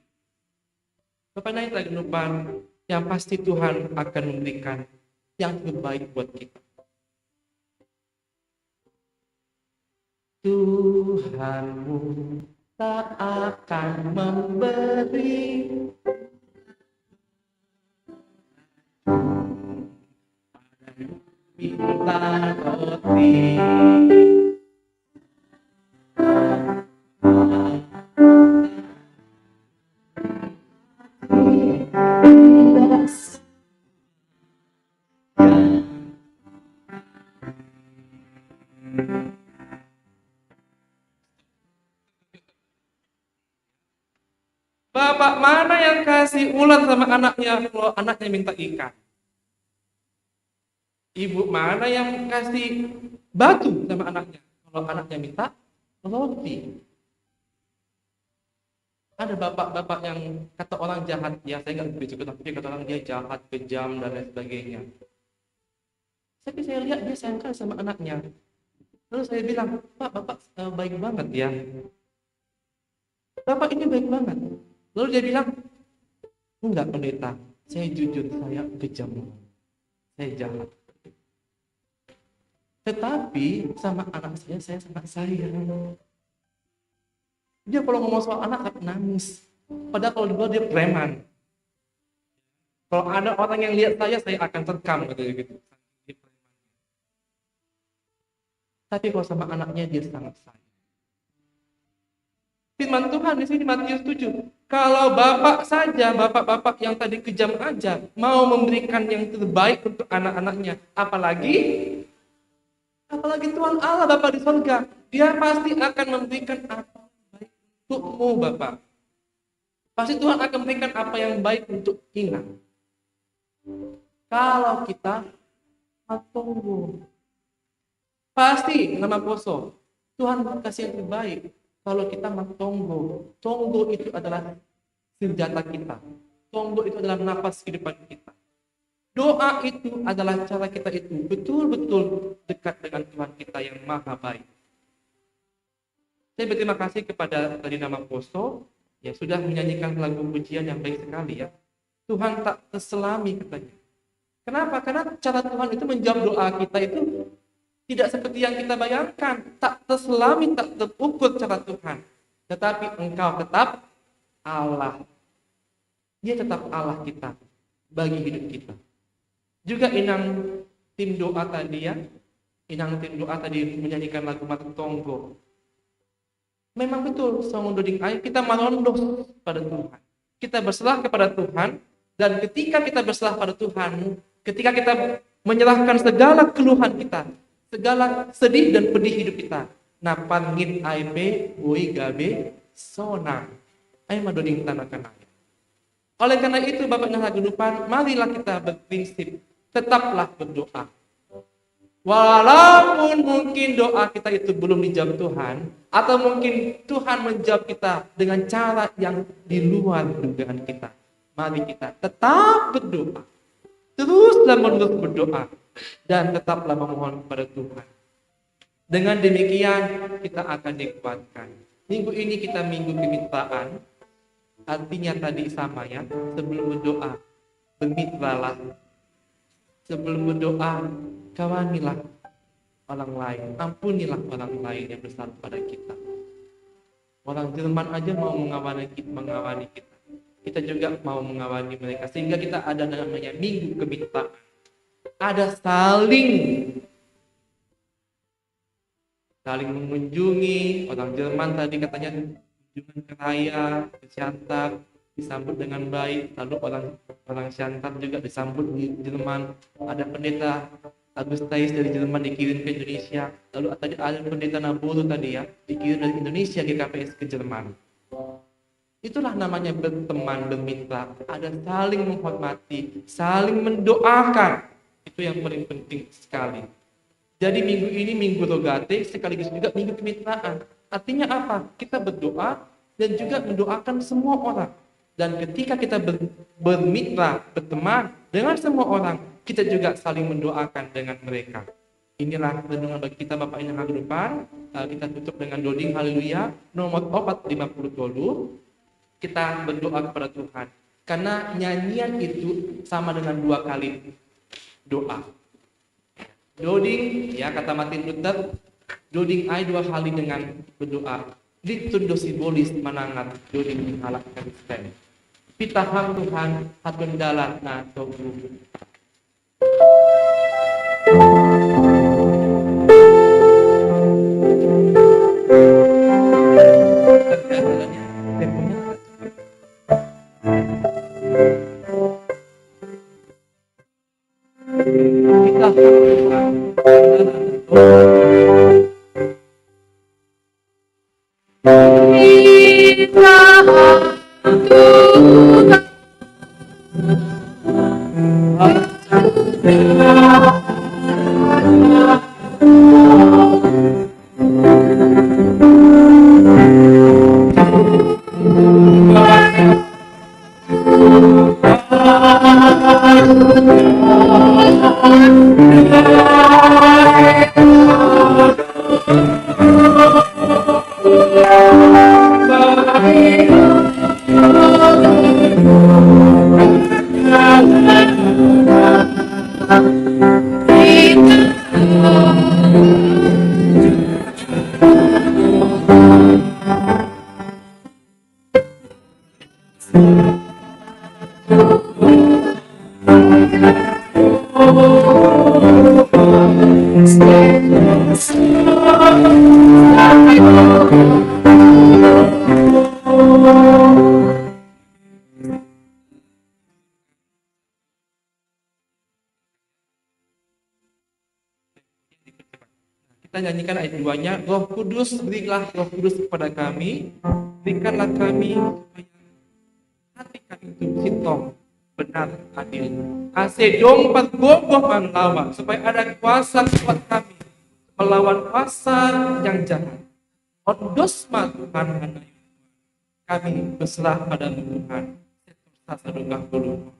Bapak Naik lagi depan, yang pasti Tuhan akan memberikan yang terbaik buat kita. Tuhanmu tak akan memberi minta roti. Bapak mana yang kasih ular sama anaknya kalau anaknya minta ikan? Ibu mana yang kasih batu sama anaknya kalau anaknya minta roti? Ada bapak-bapak yang kata orang jahat, ya saya nggak begitu, tapi kata orang dia jahat, kejam dan lain sebagainya. Tapi saya lihat dia sayang sekali sama anaknya. Lalu saya bilang, Pak, bapak baik banget ya. Bapak ini baik banget. Lalu dia bilang, enggak pendeta, saya jujur, saya kejam, saya jahat. Tetapi sama anak saya sangat sayang. Dia kalau ngomong soal anak tapi nangis. Padahal kalau di luar dia preman. Kalau ada orang yang lihat saya akan terkam katanya gitu. Tapi kalau sama anaknya dia sangat sayang. Firman Tuhan di sini Matius 7. Kalau bapak saja, bapak-bapak yang tadi kejam aja, mau memberikan yang terbaik untuk anak-anaknya, apalagi Tuhan Allah Bapa di surga, Dia pasti akan memberikan apa yang baik untukmu, Bapak. Pasti Tuhan akan memberikan apa yang baik untuk Ina. Kalau kita tunggu, pasti nama poso Tuhan kasih yang terbaik. Kalau kita tunggu itu adalah senjata kita. Tunggu itu adalah nafas kehidupan kita. Doa itu adalah cara kita itu betul-betul dekat dengan Tuhan kita yang maha baik. Saya berterima kasih kepada tadi nama Poso yang sudah menyanyikan lagu pujian yang baik sekali ya. Tuhan tak terselami katanya. Kenapa? Karena cara Tuhan itu menjawab doa kita itu tidak seperti yang kita bayangkan. Tak terselami, tak terukur cara Tuhan. Tetapi engkau tetap Allah. Dia tetap Allah kita bagi hidup kita. Juga inang tim doa tadi ya. Inang tim doa tadi menyanyikan lagu Mata Tonggo. Memang betul, sama doding air kita merondos pada Tuhan. Kita berserah kepada Tuhan. Dan ketika kita berserah pada Tuhan, ketika kita menyerahkan segala keluhan kita, segala sedih dan pedih hidup kita, na pangit aibe ui gabe sona ai madoding tanakan ayat. Oleh karena itu Bapak dan Haganupan, marilah kita berprinsip tetaplah berdoa. Walaupun mungkin doa kita itu belum dijawab Tuhan, atau mungkin Tuhan menjawab kita dengan cara yang di luar dugaan kita, mari kita tetap berdoa. Teruslah menerus berdoa dan tetaplah memohon kepada Tuhan. Dengan demikian kita akan dikuatkan. Minggu ini kita minggu kemitraan. Artinya tadi sama ya, sebelum berdoa bermitralah. Sebelum berdoa kawanilah orang lain, ampunilah orang lain yang bersalah pada kita. Orang Jerman aja mau mengawani kita. Kita juga mau mengawani mereka, sehingga kita ada namanya minggu kemitraan. Ada saling mengunjungi. Orang Jerman tadi katanya kunjungan ke raya, ke Siantar, disambut dengan baik. Lalu orang Siantar juga disambut di Jerman. Ada pendeta Agustais dari Jerman dikirim ke Indonesia. Lalu tadi ada pendeta Naburu tadi ya, dikirim dari Indonesia GKPS ke Jerman. Itulah namanya berteman, bermitra. Ada saling menghormati, saling mendoakan. Itu yang paling penting sekali. Jadi minggu ini minggu Rogate, sekaligus juga minggu kemitraan. Artinya apa? Kita berdoa dan juga mendoakan semua orang. Dan ketika kita bermitra, berteman dengan semua orang, kita juga saling mendoakan dengan mereka. Inilah renungan bagi kita Bapak Ibu yang depan. Kita tutup dengan doding haleluya nomor 450. Kita berdoa kepada Tuhan. Karena nyanyian itu sama dengan 2 kali doa. Doding, ya kata Martin Luther, doding ai 2 kali dengan berdoa. Ditundo simbolis manangat doding halak Kristen. Pitahang Tuhan hatun dalat na togu. Kita nyanyikan ayat 2-nya, Roh Kudus, berilah Roh Kudus kepada kami, berikanlah kami hati kami itu sitong, benar, adil. Ase dompat boboh lawan, supaya ada kuasa kuat kami melawan kuasa yang jahat. Ondos ma Tuhan hanai. Kami berserah pada Tuhan. Sasa doa dulu.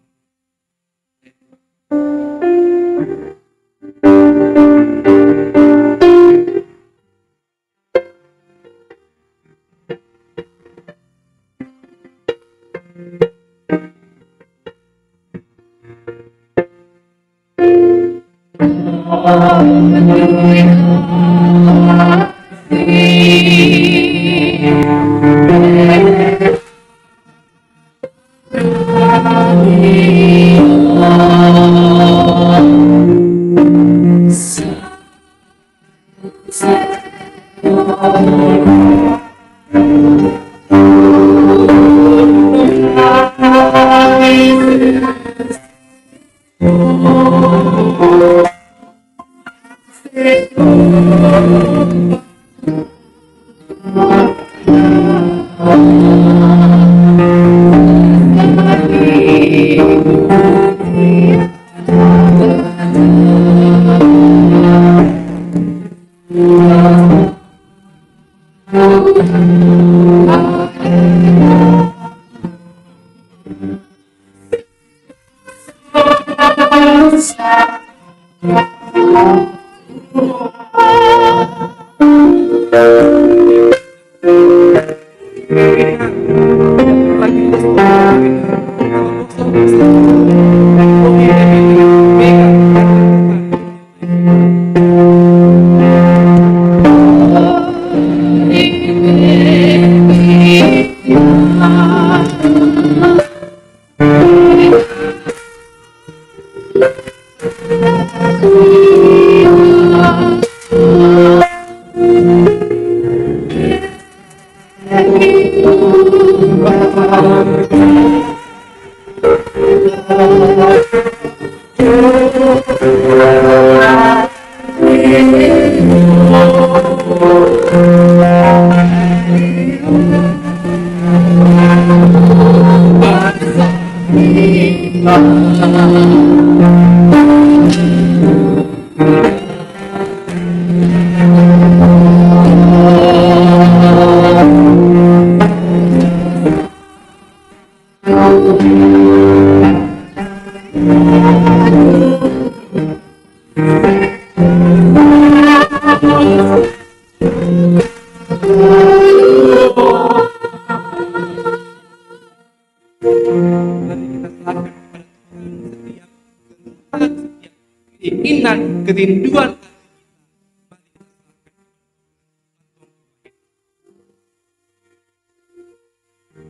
Keinginan, kerinduan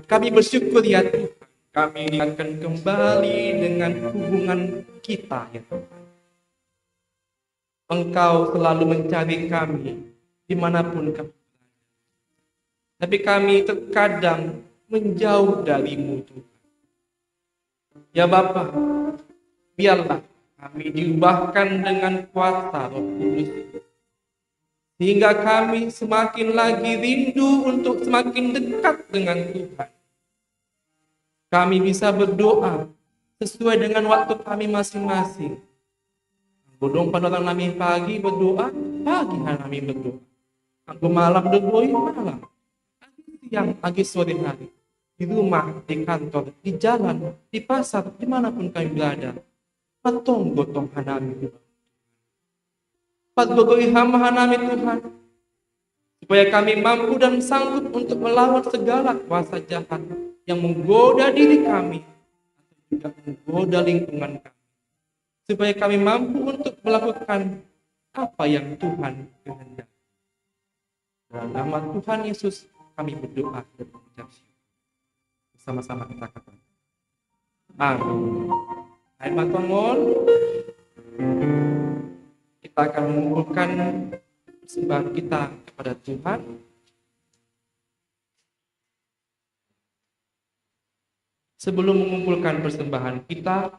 kami bersyukur ya Tuhan, kami akan kembali dengan hubungan kita ya Tuhan. Engkau selalu mencari kami dimanapun kami berada. Tapi kami terkadang menjauh darimu Tuhan. Ya Bapa, biarlah kami diubahkan dengan kuasa Roh Kudus, sehingga kami semakin lagi rindu untuk semakin dekat dengan Tuhan. Kami bisa berdoa sesuai dengan waktu kami masing-masing. Bodong pada orang kami pagi berdoa, pagi kami berdoa. Aku malam berdoa, malam. Siang, pagi, sore hari. Di rumah, di kantor, di jalan, di pasar, dimanapun kami berada. Patong gotong hanami Tuhan. Patgogoi hamba hanami Tuhan. Supaya kami mampu dan sanggup untuk melawan segala kuasa jahat yang menggoda diri kami atau juga menggoda lingkungan kami. Supaya kami mampu untuk melakukan apa yang Tuhan kehendaki. Dalam nama Tuhan Yesus kami berdoa dan mengucap syukur. Bersama-sama kita katakan. Amin. Hai Matongon, kita akan mengumpulkan persembahan kita kepada Tuhan. Sebelum mengumpulkan persembahan kita,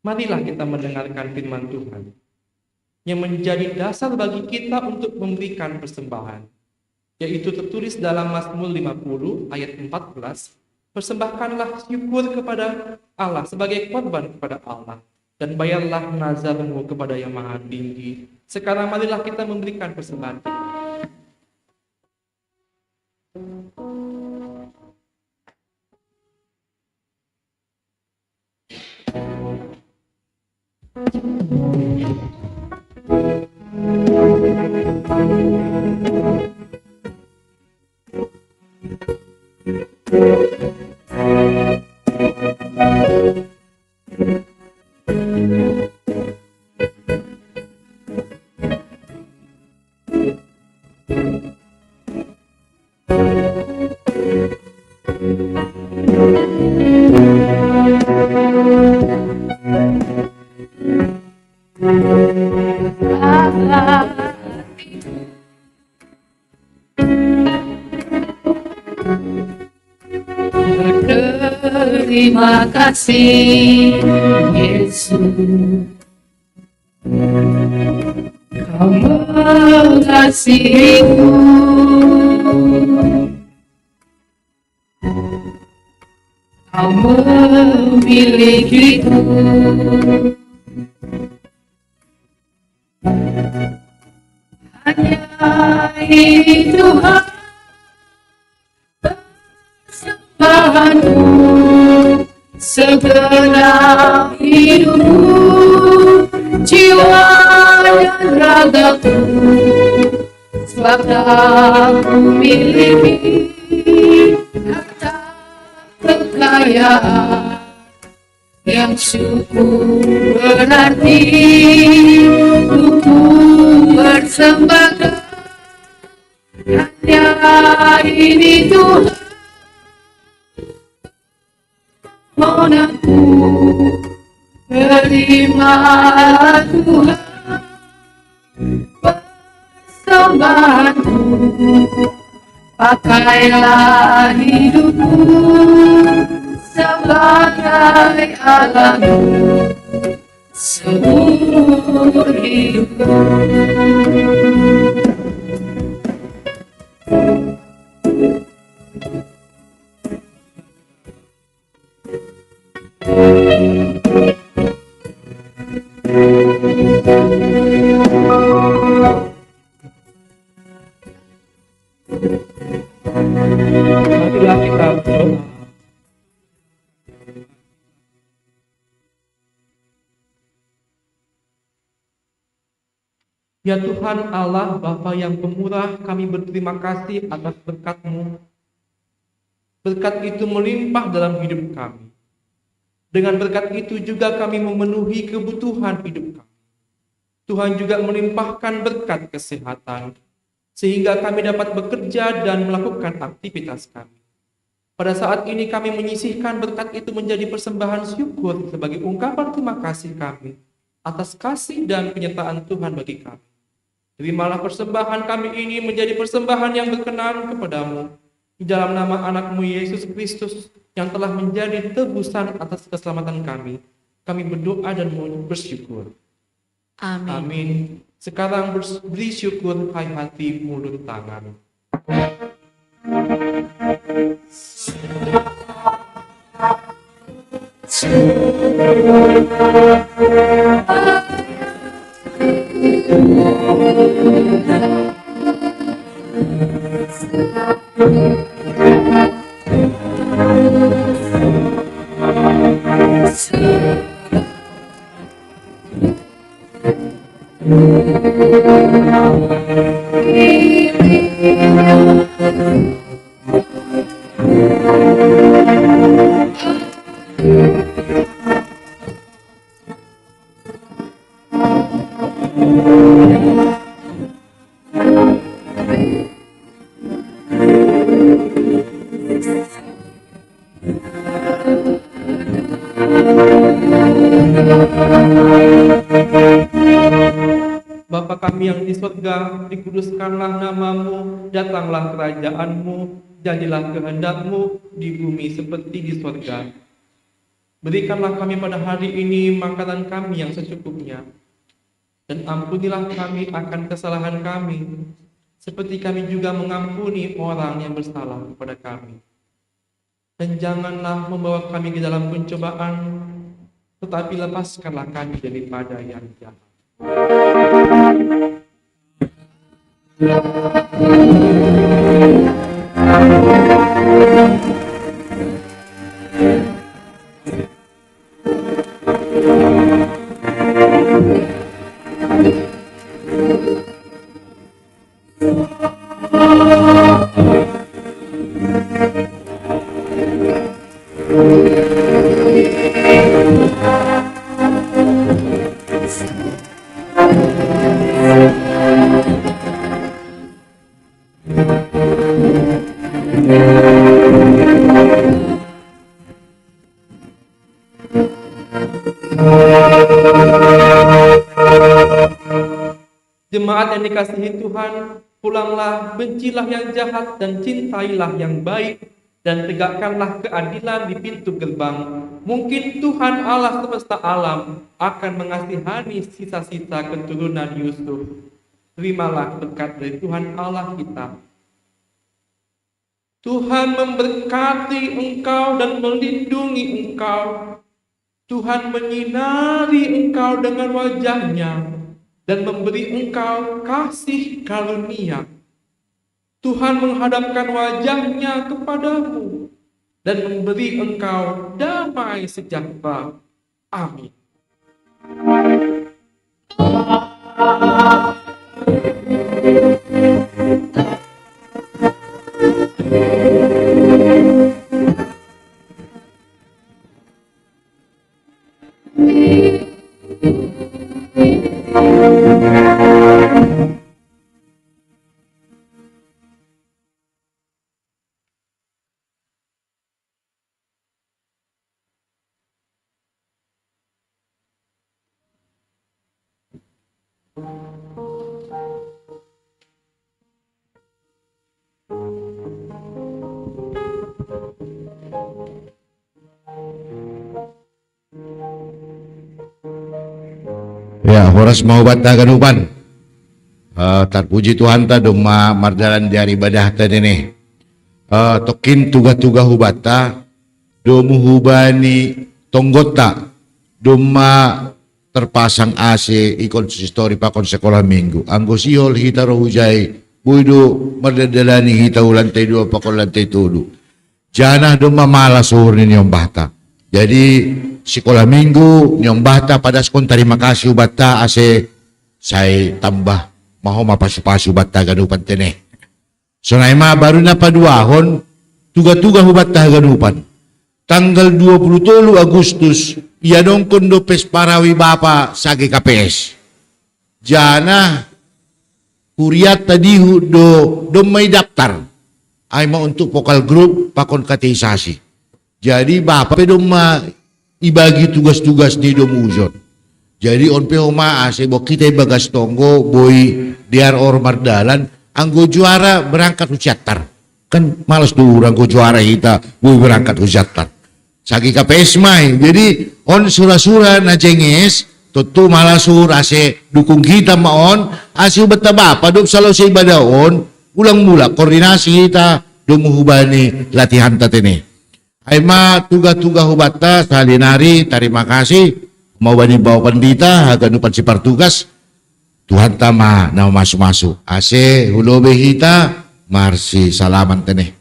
marilah kita mendengarkan firman Tuhan yang menjadi dasar bagi kita untuk memberikan persembahan, yaitu tertulis dalam Mazmur 50 ayat 14, persembahkanlah syukur kepada Allah sebagai korban kepada Allah, dan bayarlah nazarmu kepada Yang Maha Tinggi. Sekarang marilah kita memberikan persembahan kita. Terima kasih Yesus, Kau mengasihiku, Kau memilikiku, hanya ini Tuhan persembahanku, segenap hidupku, jiwa dan ragaku, sebab aku miliki harta kekayaan yang syukur berarti untuk persembahkan hanya ini Tuhan. Mohonku, terima Tuhan persembahanku, pakailah hidupku sebagai alatmu seumur hidupku. Marilah kita berdoa. Ya Tuhan Allah, Bapa yang pemurah, kami berterima kasih atas berkat-Mu. Berkat itu melimpah dalam hidup kami. Dengan berkat itu juga kami memenuhi kebutuhan hidup kami. Tuhan juga melimpahkan berkat kesehatan, sehingga kami dapat bekerja dan melakukan aktivitas kami. Pada saat ini kami menyisihkan berkat itu menjadi persembahan syukur sebagai ungkapan terima kasih kami atas kasih dan penyertaan Tuhan bagi kami. Terimalah persembahan kami ini menjadi persembahan yang berkenan kepadamu. Di dalam nama anak-Mu Yesus Kristus yang telah menjadi tebusan atas keselamatan kami berdoa dan bersyukur. Amin. Amin. Sekarang beri syukur, hai hati, mulut, tangan. Bapa kami yang di surga, dikuduskanlah namamu, datanglah kerajaanmu, jadilah kehendakmu di bumi seperti di surga. Berikanlah kami pada hari ini makanan kami yang secukupnya, dan ampunilah kami akan kesalahan kami, seperti kami juga mengampuni orang yang bersalah kepada kami. Dan janganlah membawa kami ke dalam pencobaan, tetapi lepaskanlah kami daripada yang jahat. Jemaat yang dikasihi Tuhan, pulanglah, bencilah yang jahat dan cintailah yang baik, dan tegakkanlah keadilan di pintu gerbang. Mungkin Tuhan Allah semesta alam akan mengasihani sisa-sisa keturunan Yusuf. Terimalah berkat dari Tuhan Allah kita. Tuhan memberkati engkau dan melindungi engkau. Tuhan menyinari engkau dengan wajahnya dan memberi engkau kasih karunia. Tuhan menghadapkan wajahnya kepadamu dan memberi engkau damai sejahtera. Amin. Ya, horas mau bata ganupan. Terpuji Tuhan ta doma mardalan di hari ibadah tadi nih. Tokin tuga-tuga hubata, domu hubani tonggota, doma terpasang AC ikon sistori pakon sekolah minggu. Anggo sihol hita rohujai, buido mardadalani hita ulantai dua pakon lantai tudu. Janah doma malas suhur ni nyom bata. Jadi sekolah minggu nyom bata pada skon terima kasih bata ase saya tambah mau mapasi-pasi bata ganupan teneh. So naima baru na paduahon tuga-tuga bata ganupan. Tanggal 23 Agustus iya dong kondo pes parawi bapa sa GKPS. Jana kuriat tadi do may daftar ay mau untuk vokal group pakon kateisasi. Jadi bapak pedoma ibagi tugas-tugas di domuzon. Jadi on pehoma ase bo kita bagas tonggo boy diar or mardalan anggo juara berangkat hujatar. Kan malas dulu anggo juara kita boy berangkat hujatar. Sagi KPS mai. Jadi on sura-sura na jenges tutu malasur ase dukung kita maon ase beta bapa dop selalu sa ibadah on ulang mula koordinasi kita domuhubani latihan tatene. Aima tuga-tuga hubata salinari terima kasih mau bani bawa pendita haganupan sipar tugas Tuhan tama nama masuk-masuk ase hulobe hita marsi salaman teneh.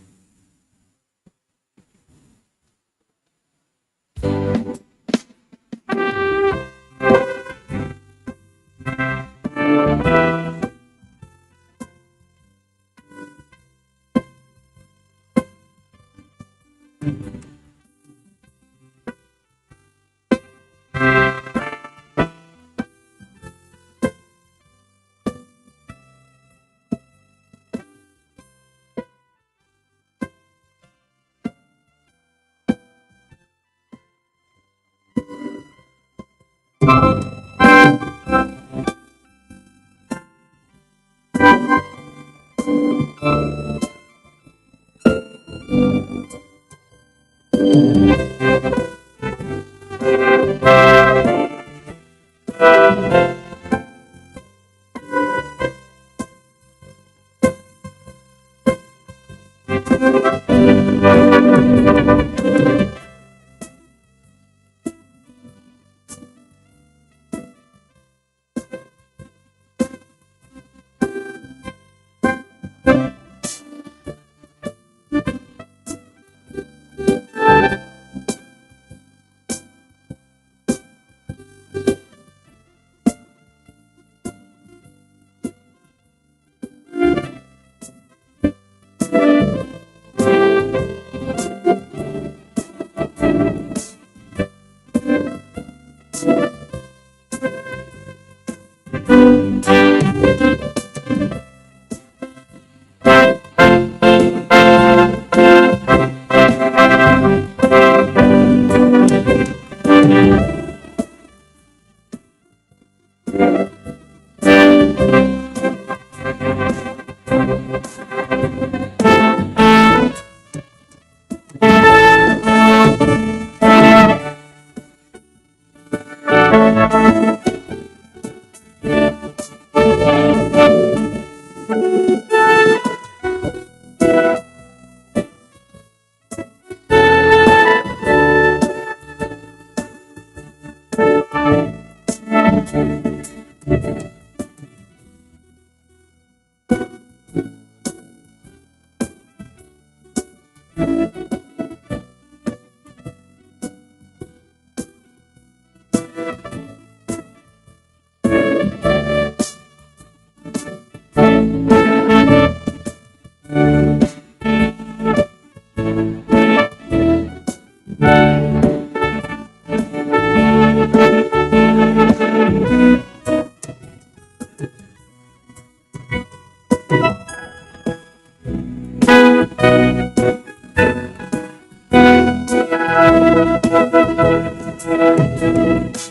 Thank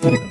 you.